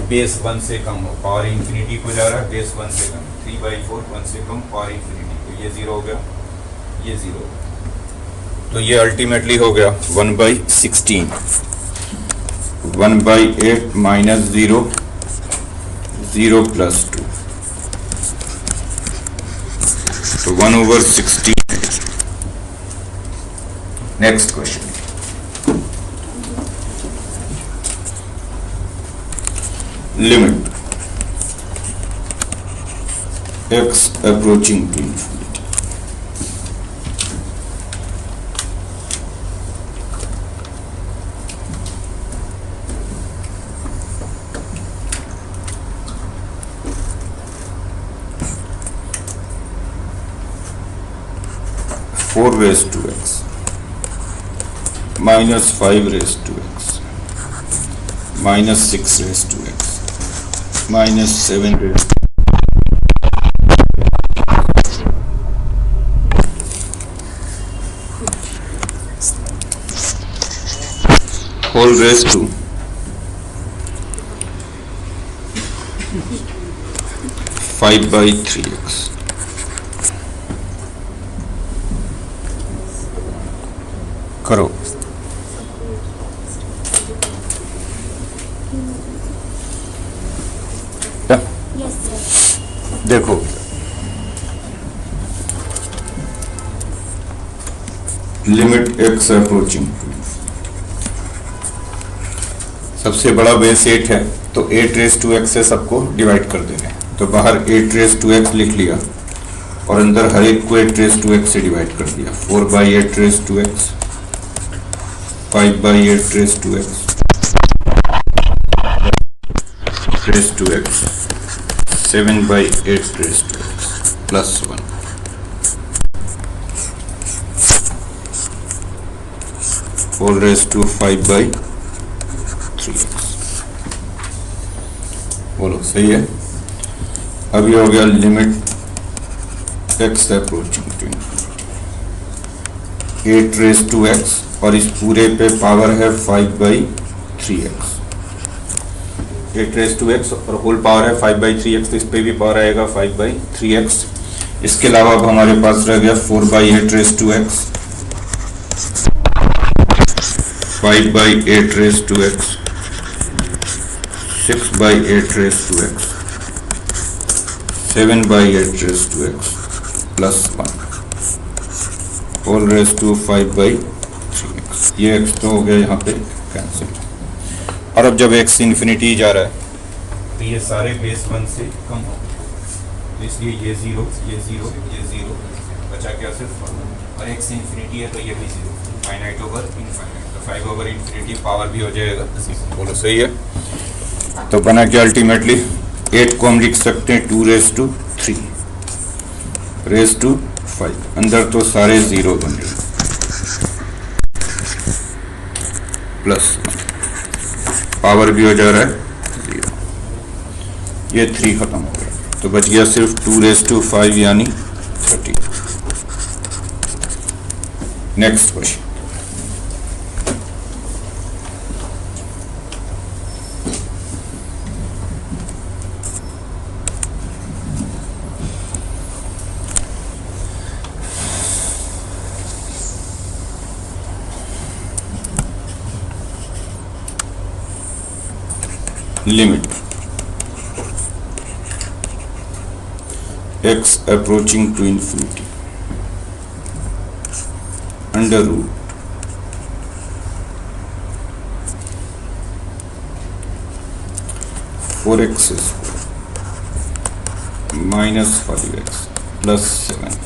बेस 1 से कम हो, पावर इन्फिनिटी को जा रहा है, बेस 1 से कम, 3/4 1 से कम, पावर इन्फिनिटी, तो ये 0 हो गया, ये 0 हो गया। तो ये अल्टीमेटली हो गया 1/16, 1/8 - 0 0 + 2, तो 1/16। Next question, limit x approaching to infinity, (4 raised to x minus 5 raised to x minus 6 raised to x minus 7 raised to whole raised to 5/3x. करो Yes, sir. देखो लिमिट एक्स अप्रोचिंग, सबसे बड़ा base 8 है तो 8 raise to x से सबको divide कर देंगे, तो बाहर 8 रेज टू एक्स लिख लिया और अंदर हर एक को 8 रेज टू एक्स से डिवाइड कर दिया। 4/8 raise to x, 5/8 raise to x, raise to x, 7/8 raise to x plus 1, whole raise to 5/3 x. बोलो सही है। अभी हो गया limit x approaching to infinity, 8 raise to x और इस पूरे पे पावर है 5/3 एक्स। 8 रेज टू एक्स और होल पावर है 5/3 एक्स, तो इस पे भी पावर आएगा 5/3 एक्स। इसके अलावा अब हमारे पास रह गया 4/8 raise to x, 5/8 raise to x, 6/8 raise to x, 7/8 raise to x plus 1, whole raise to 5/3 x. ये एक्स तो हो गया यहाँ पे कैंसिल। और अब जब एक्स इन्फिनिटी जा रहा है तो ये सारे बेस 1 से कम हो, तो इसलिए ये 0, ये 0, ये 0, बचा क्या सिर्फ 1। और एक्स इन्फिनिटी है तो ये भी 0, फाइनाइट ओवर इनफाइनाइट, तो 5/इन्फिनिटी पावर भी हो जाएगा। बोलो सही है। तो बना क्या अल्टीमेटली 8 को हम लिख सकते हैं 2 रेज टू 3 रेज टू 5, अंदर तो सारे 0 बन रहे प्लस 1, पावर भी हो जा रहा है 0, ये 3 खत्म हो गया, तो बच गया सिर्फ 2 रेज टू 5 यानी 30। Next question, limit x approaching to infinity under root four x square minus 5x plus 7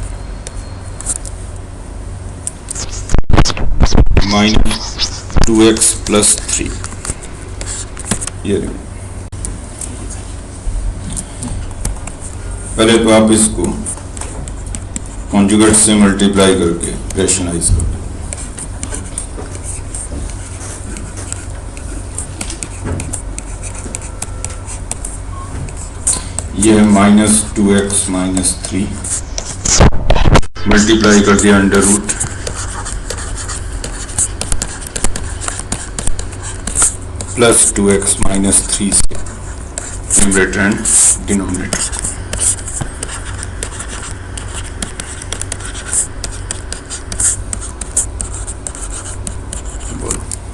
minus 2x plus 3, ये पहले तो आप इसको कॉन्जुगेट से मल्टीप्लाई करके रैशनलाइज कर दो। ये है माइनस 2x माइनस 3, मल्टीप्लाई कर दिया under root plus 2x minus 3 से न्यूमरेटर एंड डिनोमिनेटर।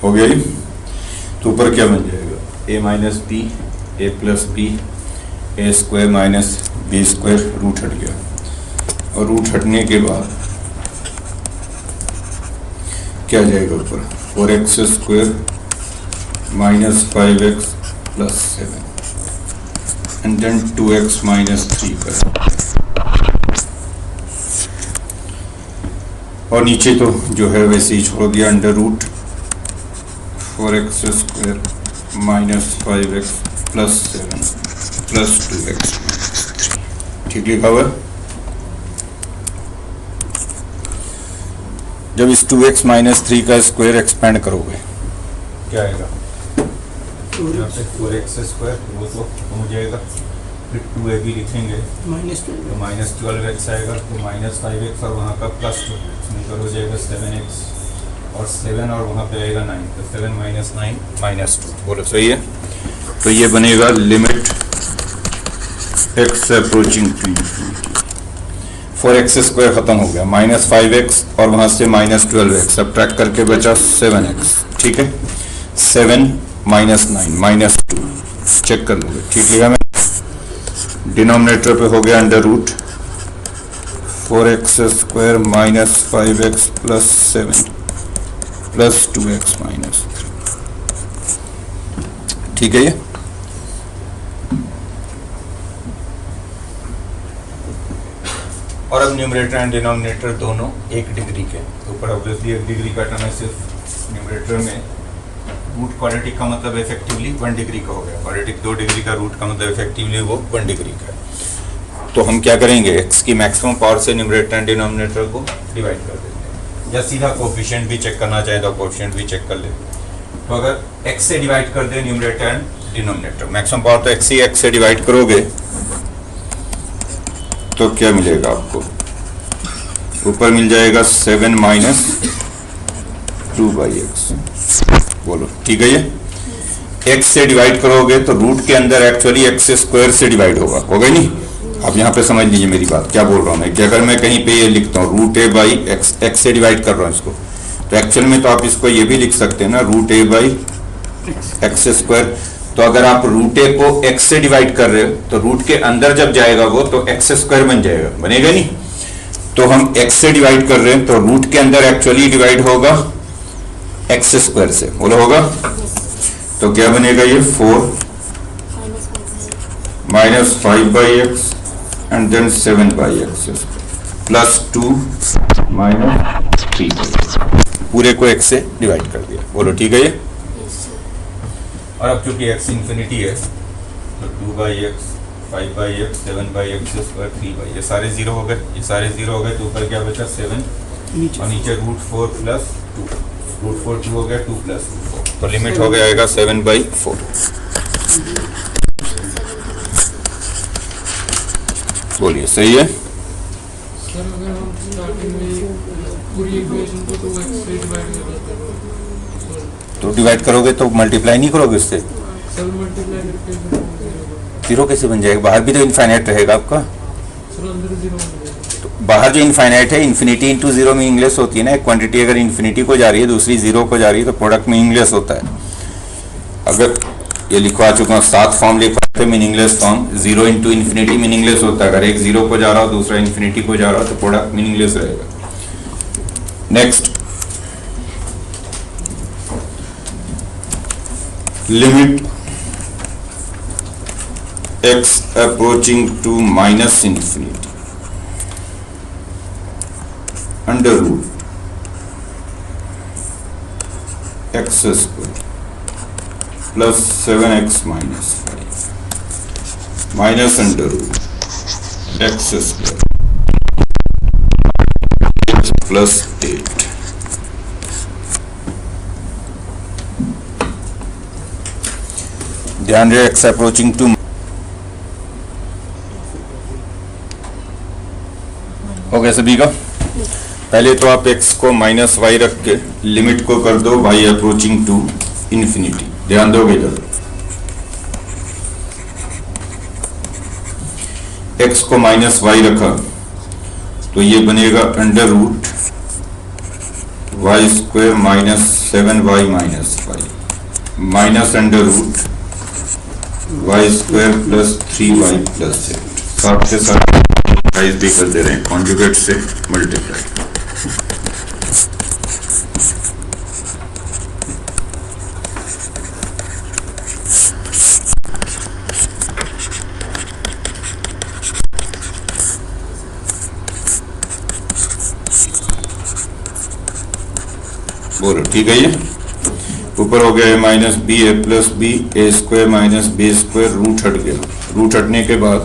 हो गया। तो ऊपर क्या बन जाएगा, a minus B, A plus b, a square minus b square, root हट गया। और रूट हटने के बाद क्या जाएगा ऊपर, 4x square minus 5x plus 7 and then 2x minus 3 कर, और नीचे तो जो है वैसे ही छोड़ दिया, under root 4x square minus 5x plus 7 plus 2x minus 3, ठीक लिखा हुआ। जब इस 2x माइनस 3 का स्क्वायर एक्सपेंड करोगे क्या आएगा, 4x स्क्वायर वो तो हो जाएगा, फिर 2ab लिखेंगे तो माइनस 12x आएगा, तो माइनस 5x और वहाँ का प्लस 2x मिलकर हो जाएगा 7x, और 7 और वहाँ पे आएगा 9, तो 7 माइनस 9 माइनस 2। बोलो सही है। तो ये बनेगा limit x approaching to infinity, 4x square खत्म हो गया, माइनस 5x और वहाँ से माइनस 12x, सब्ट्रैक्ट करके बचा 7x, ठीक है। 7 माइनस 9 माइनस 2, चेक कर लोगे, ठीक लिखा मैं। डिनोमिनेटर पे हो गया under root 4x² minus 5x plus 7 plus 2x minus 3। ठीक है ये। और अब न्यूमरेटर एंड डिनोमिनेटर दोनों 1 डिग्री के, तो ऊपर ऑब्वियसली 1 डिग्री का टर्म है, सिर्फ न्यूमरेटर में रूट क्वाड्रेटिक का मतलब इफेक्टिवली 1 डिग्री का हो गया, क्वाड्रेटिक 2 डिग्री का रूट का मतलब इफेक्टिवली वो 1 डिग्री का है। तो हम क्या करेंगे, x की मैक्सिमम पावर से न्यूमरेटर एंड डिनोमिनेटर को डिवाइड कर देते हैं, या सीधा कोफिशिएंट भी चेक करना चाहे तो कोफिशिएंट भी चेक कर ले। तो अगर x से डिवाइड कर दे numerator and denominator, maximum power तो x से डिवाइड करोगे तो क्या मिलेगा आपको, ऊपर मिल जाएगा 7 माइनस 2/x। बोलो ठीक है ये। x से डिवाइड करोगे तो रूट के अंदर एक्चुअली x² से डिवाइड होगा नहीं। अब यहाँ पे समझ लीजिए मेरी बात, क्या बोल रहा हूँ मैं, कि अगर मैं कहीं पे ये लिखता हूँ रूट a बाई x से डिवाइड कर रहा हूँ इसको, तो एक्चुअल में तो आप इसको ये भी लिख सकते हैं ना, रूट a बाई x²। तो अगर आप रूट a को x से डिवाइड कर रहे हो तो रूट के अंदर जब जाएगा वो तो x² बन जाएगा, बनेगा नहीं। तो हम x से डिवाइड कर रहे हैं तो रूट के अंदर एक्चुअली डिवाइड होगा x² से, बोलो होगा। तो क्या बनेगा ये 4 minus 5/x and then 7/x plus 2 minus 3। पूरे को x से डिवाइड कर दिया, बोलो ठीक है ये। और अब चूंकि x इंफिनिटी है तो 2/x 5/x 7/x² 3/, ये सारे जीरो हो गए, ये सारे जीरो हो गए, तो ऊपर क्या बचा 7 और नीचे √4 प्लस 2, √4 2 हो गया 2 प्लस 4, तो लिमिट हो गया आएगा 7/4। बोलिए सही है। सर अगर हम स्टार्टिंग में पूरी इक्वेशन को 2x से डिवाइड करें तो डिवाइड करोगे तो मल्टीप्लाई नहीं करोगे उससे, सर मल्टीप्लाई करके जीरो कैसे बन जाएगा, बाहर भी तो इनफाइनाइट रहेगा आपका। सर अंदर 0 हो जाएगा। तो बाहर जो इनफाइनाइट है, इन्फिनिटी इंटू जीरो में इंग्लिश होती है ना, एक क्वांटिटी अगर इन्फिनिटी को जा रही है दूसरी जीरो को जा रही है तो प्रोडक्ट में इंग्लिश होता है। अगर ये लिखवा चुका हूँ 7 फॉर्म लिखवा थे meaningless form, 0 into infinity meaningless होता है, अगर एक जीरो को जा रहा हो दूसरा इन्फिनिटी को जा रहा हो तो प्रोडक्ट मीनिंगलेस रहेगा। Next, limit x approaching to minus infinity under root x² plus 7x minus 5 minus under root x² plus 8। ध्यान रहे x approaching to, हो गया सभी का। पहले तो आप x को माइनस y रख के लिमिट को कर दो y अप्रोचिंग टू इन्फिनिटी, ध्यान दोगे इधर। x को माइनस y रखा तो ये बनेगा under root y² minus 7y minus 5 minus under root y² plus 3y plus 8। साथ के साथ राइज भी कर दे रहे हैं, कॉन्जुगेट से मल्टीप्लाई। बोलो ठीक है ये। ऊपर हो गया है माइनस बी ए plus B a² minus b² root हट गया, रूट हटने के बाद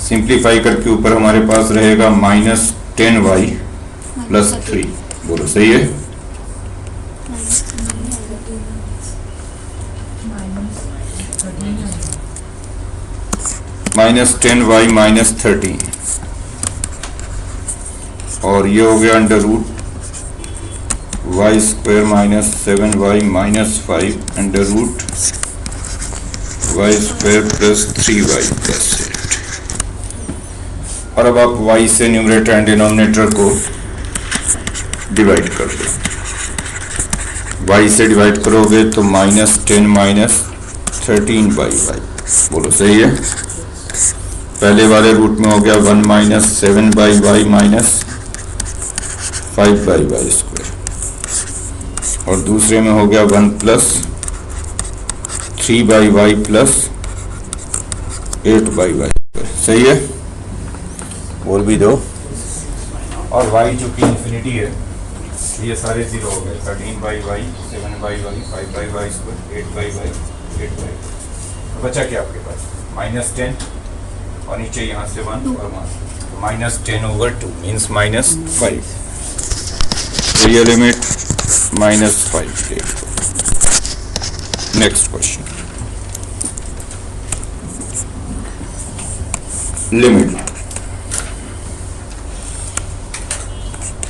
सिंप्लीफाई करके ऊपर हमारे पास रहेगा माइनस 10y प्लस 3। बोलो सही है। माइनस 10y माइनस 13 और ये हो गया under root y² minus 7y minus 5 under root y² plus 3y plus 8। और अब आप y से न्यूमरेटर एंड डिनोमिनेटर को डिवाइड कर दो। y से डिवाइड करोगे तो माइनस 10 माइनस 13/y। बोलो सही है। पहले वाले रूट में हो गया 1 minus 7 by y minus 5 by y square, और दूसरे में हो गया 1 plus 3 by y plus 8 by y square. सही है, बोल भी दो। और y जो कि इन्फिनिटी है, ये सारे जीरो हो गए। 13 by y, 7 by y, 5 by y square, 8 by y, 8 by. तो बचा क्या आपके पास? -10 और नीचे यहाँ से 1 और वहाँ से, तो -10/2 मीन्स -5। तो ये लिमिट -5 के। Next question, limit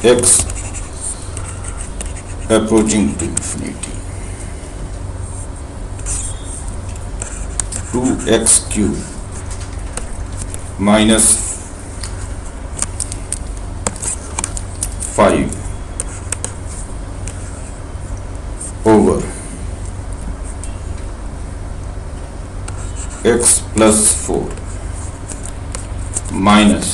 x approaching to infinity 2x cube minus 5 over x plus 4 minus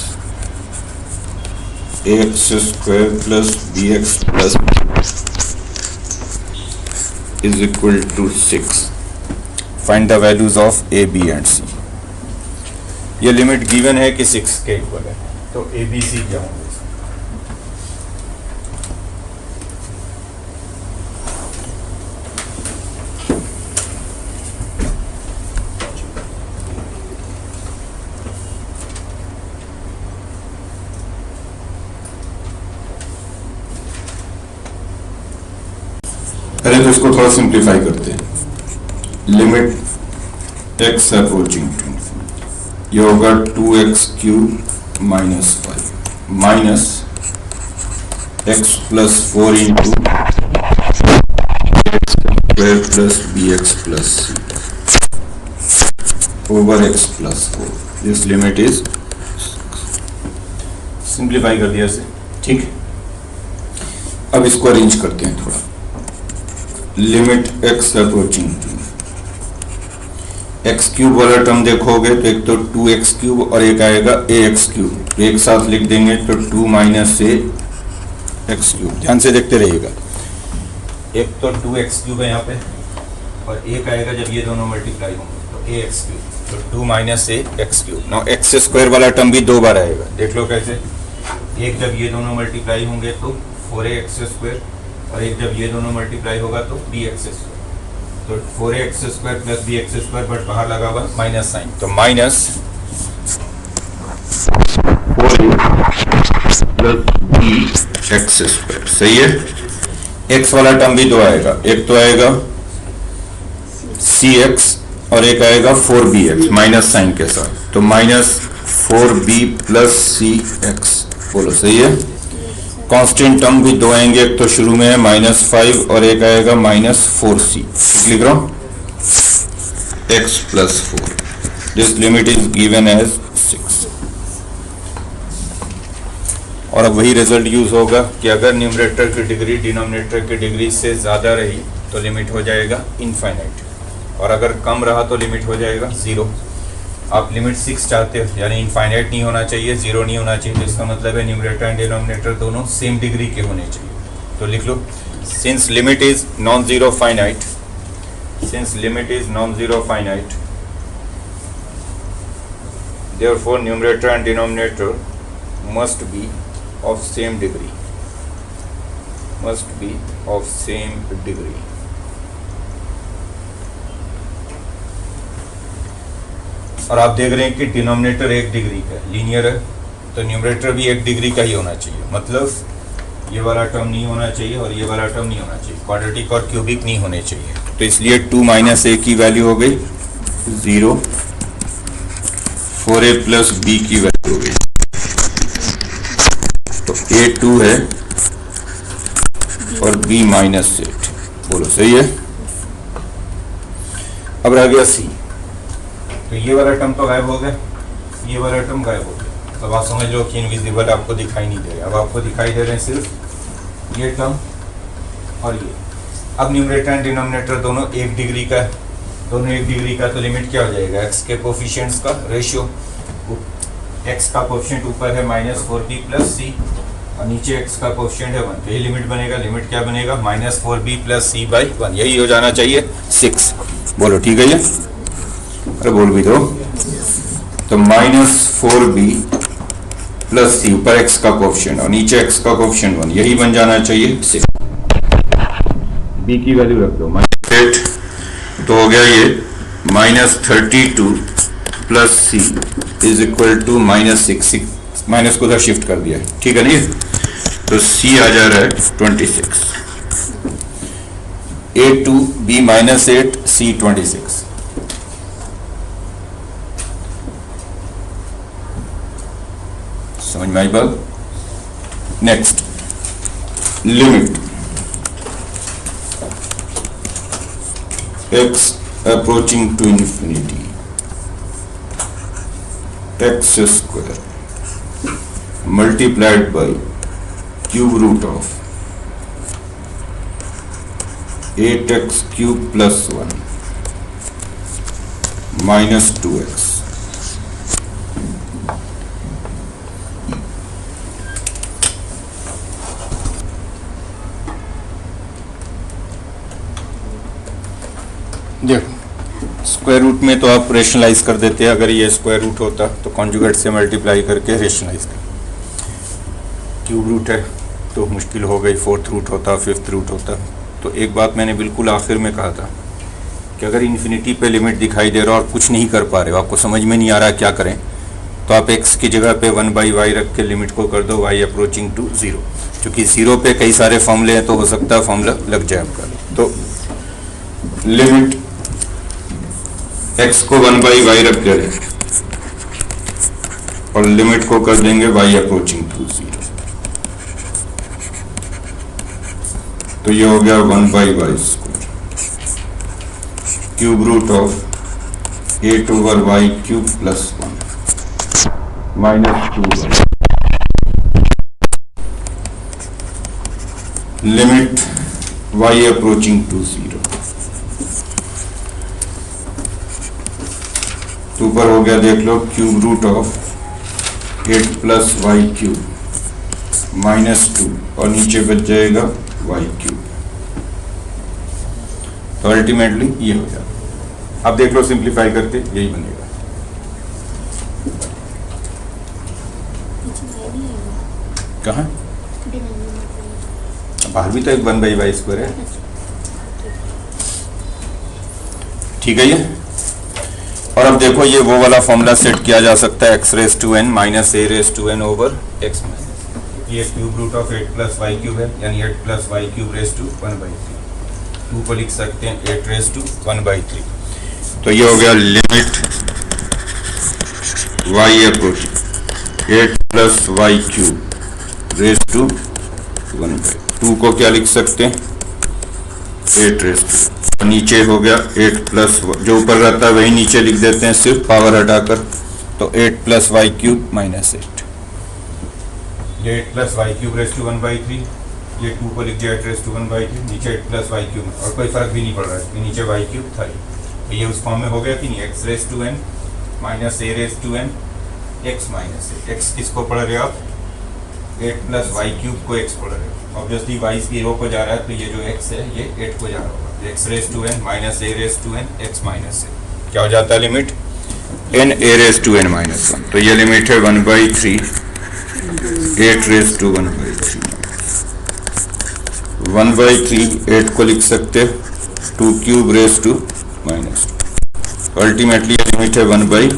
ax square plus bx plus is equal to 6. Find the values of a, b and c. ये limit given है कि 6 के equal है, तो a, b, c क्या होंगे? पहले तो इसको थोड़ा सिंप्लीफाई करते हैं। Limit x approaching to infinity, ये होगा 2x cube minus 5 minus x plus 4 into x square plus bx plus c over x plus 4। This limit is, simplify कर दिया इसे, ठीक है। अब इसको अरेंज करते हैं थोड़ा। Limit x approaching to, x cube वाला टर्म देखोगे तो एक तो 2x क्यूब और एक आएगा ax क्यूब, तो एक साथ लिख देंगे तो 2 माइनस a x क्यूब। ध्यान से देखते रहिएगा, एक तो 2x क्यूब है यहाँ पे और एक आएगा जब ये दोनों मल्टीप्लाई होंगे तो ax क्यूब, तो 2 minus a x cube. Now x square वाला टर्म भी 2 बार आएगा, देख लो कैसे। एक जब ये दोनों मल्टीप्लाई होंगे तो 4ax स्क्वायर, और एक जब ये दोनों मल्टीप्लाई होगा तो bx स्क्वायर, तो 4ax square plus bx square, but बाहर लगा हुआ माइनस साइन, तो minus 4a plus bx square. सही है। x वाला टर्म भी 2 आएगा, एक तो आएगा cx और एक आएगा 4bx माइनस साइन के साथ, तो माइनस 4b प्लस cx। बोलो सही है। कांस्टेंट टर्म भी 2 आएंगे, एक तो शुरू में है -5 और एक आएगा -4c। लिख रहा हूं x plus 4। This limit is given as 6। और अब वही रिजल्ट यूज होगा कि अगर न्यूमरेटर की डिग्री डिनोमिनेटर की डिग्री से ज़्यादा रही तो लिमिट हो जाएगा इनफाइनाइट, और अगर कम रहा तो लिमिट हो जाएगा 0। आप लिमिट 6 चाहते हो, यानी इनफाइनाइट नहीं होना चाहिए, 0 नहीं होना चाहिए, तो इसका मतलब है न्यूमरेटर एंड डिनोमिनेटर दोनों सेम डिग्री के होने चाहिए। तो लिख लो, since limit is non zero finite, since limit is non zero finite, therefore numerator and denominator must be of same degree, must be of same degree. और आप देख रहे हैं कि डिनोमिनेटर 1 डिग्री का लीनियर है, तो न्यूमरेटर भी 1 डिग्री का ही होना चाहिए, मतलब ये वाला टर्म नहीं होना चाहिए और ये वाला टर्म नहीं होना चाहिए, क्वाड्रेटिक और क्यूबिक नहीं होने चाहिए। तो इसलिए 2 माइनस a की वैल्यू हो गई 0, 4a प्लस b की वैल्यू हो गई, तो a 2 है और b -8। बोलो सही है। अब रह गया c, तो ये वाला टर्म तो गायब हो गया, ये वाला टर्म गायब हो गया, तो आप समझ लो कि इनविजिबल आपको दिखाई नहीं दे रहे। अब आपको दिखाई दे रहे हैं सिर्फ ये टर्म और ये। अब न्यूमरेटर एंड डिनोमिनेटर दोनों 1 डिग्री का, दोनों 1 डिग्री का, तो लिमिट क्या हो जाएगा? x के कोफिशिएंट्स का रेशियो x का कोएफिशिएंट ऊपर है -4b + c और नीचे x का कोएफिशिएंट है 1, तो ये लिमिट बनेगा, लिमिट क्या बनेगा -4b + c/1, यही हो जाना चाहिए 6। बोलो ठीक है ये, अरे बोल भी दो। तो -4b + c ऊपर x का कोएफिशिएंट और नीचे x का कोएफिशिएंट 1, यही बन जाना चाहिए 6। b की वैल्यू रख दो -8, तो हो गया ये -32 + c = -6, माइनस को उधर शिफ्ट कर दिया है, ठीक है नहीं। तो c आ जा रहा है 26, a2 b -8 c 26। समझ में आई बात। Next limit x approaching to infinity, x² multiplied by cube root of 8x³ + 1 -2x। देखो स्क्वायर रूट में तो आप रेशनलाइज कर देते हैं, अगर ये स्क्वायर रूट होता तो कॉन्जुगेट से मल्टीप्लाई करके रेशनलाइज कर। क्यूब रूट है तो मुश्किल हो गई, फोर्थ रूट होता, फिफ्थ रूट होता। तो एक बात मैंने बिल्कुल आखिर में कहा था कि अगर इन्फिनिटी पे लिमिट दिखाई दे रहा और कुछ नहीं कर पा रहे हो, आपको समझ में नहीं आ रहा क्या करें, तो आप x की जगह पे 1/y रख के लिमिट को कर दो y अप्रोचिंग टू 0। क्योंकि 0 पे कई सारे फॉर्मूले हैं तो हो सकता है फॉर्मूला लग जाए आपका। तो लिमिट x को 1/y रख के और लिमिट को कर देंगे y अप्रोचिंग टू 0। तो ये हो गया 1/y² cube root of 8/y³ + 1 -2y। Limit y approaching to 0, तो ऊपर हो गया देख लो क्यूब रूट ऑफ 8 + y³ -2 और नीचे बच जाएगा y³। तो अल्टीमेटली ये हो जाएगा। अब देख लो सिंप्लीफाई करके यही बनेगा। कहाँ बाहर भी तो एक 1/y² है, ठीक है ये। और अब देखो ये वो वाला फॉर्मूला सेट किया जा सकता है x⁻n - a⁻n/x। ये क्यूब रूट ऑफ 8 + y³ है, यानी 8 + y³ 1/3। 2 को लिख सकते हैं 8 / 1/3। तो ये हो गया लिमिट y अप्रोच 8 + y³ 1/2। 2 को क्या लिख सकते हैं 8 और नीचे हो गया 8 + जो ऊपर रहता है वही नीचे लिख देते हैं सिर्फ पावर हटाकर। तो 8 + y³ -8, ये 8 + y³ 1/3, ये 2 को लिख दिया 8 / 1/3, नीचे 8 + y³ और कोई फर्क भी नहीं पड़ रहा है, नीचे y³ था। तो ये उस फॉर्म में हो गया कि नहीं x⁻n - a⁻n x - x किसको पढ़ रहे हो आप 8 + y³ को x पढ़ रहे हो। ऑब्वियसली y 0 को जा रहा है तो ये जो x है ये 8 को जा रहा होगा। x⁻n - a⁻n x - a क्या हो जाता है लिमिट n a⁻n - 1। तो ये लिमिट है 1/3 8 / 1/3। 1/3 8 को लिख सकते 2³ -2। अल्टीमेटली लिमिट है 1/12।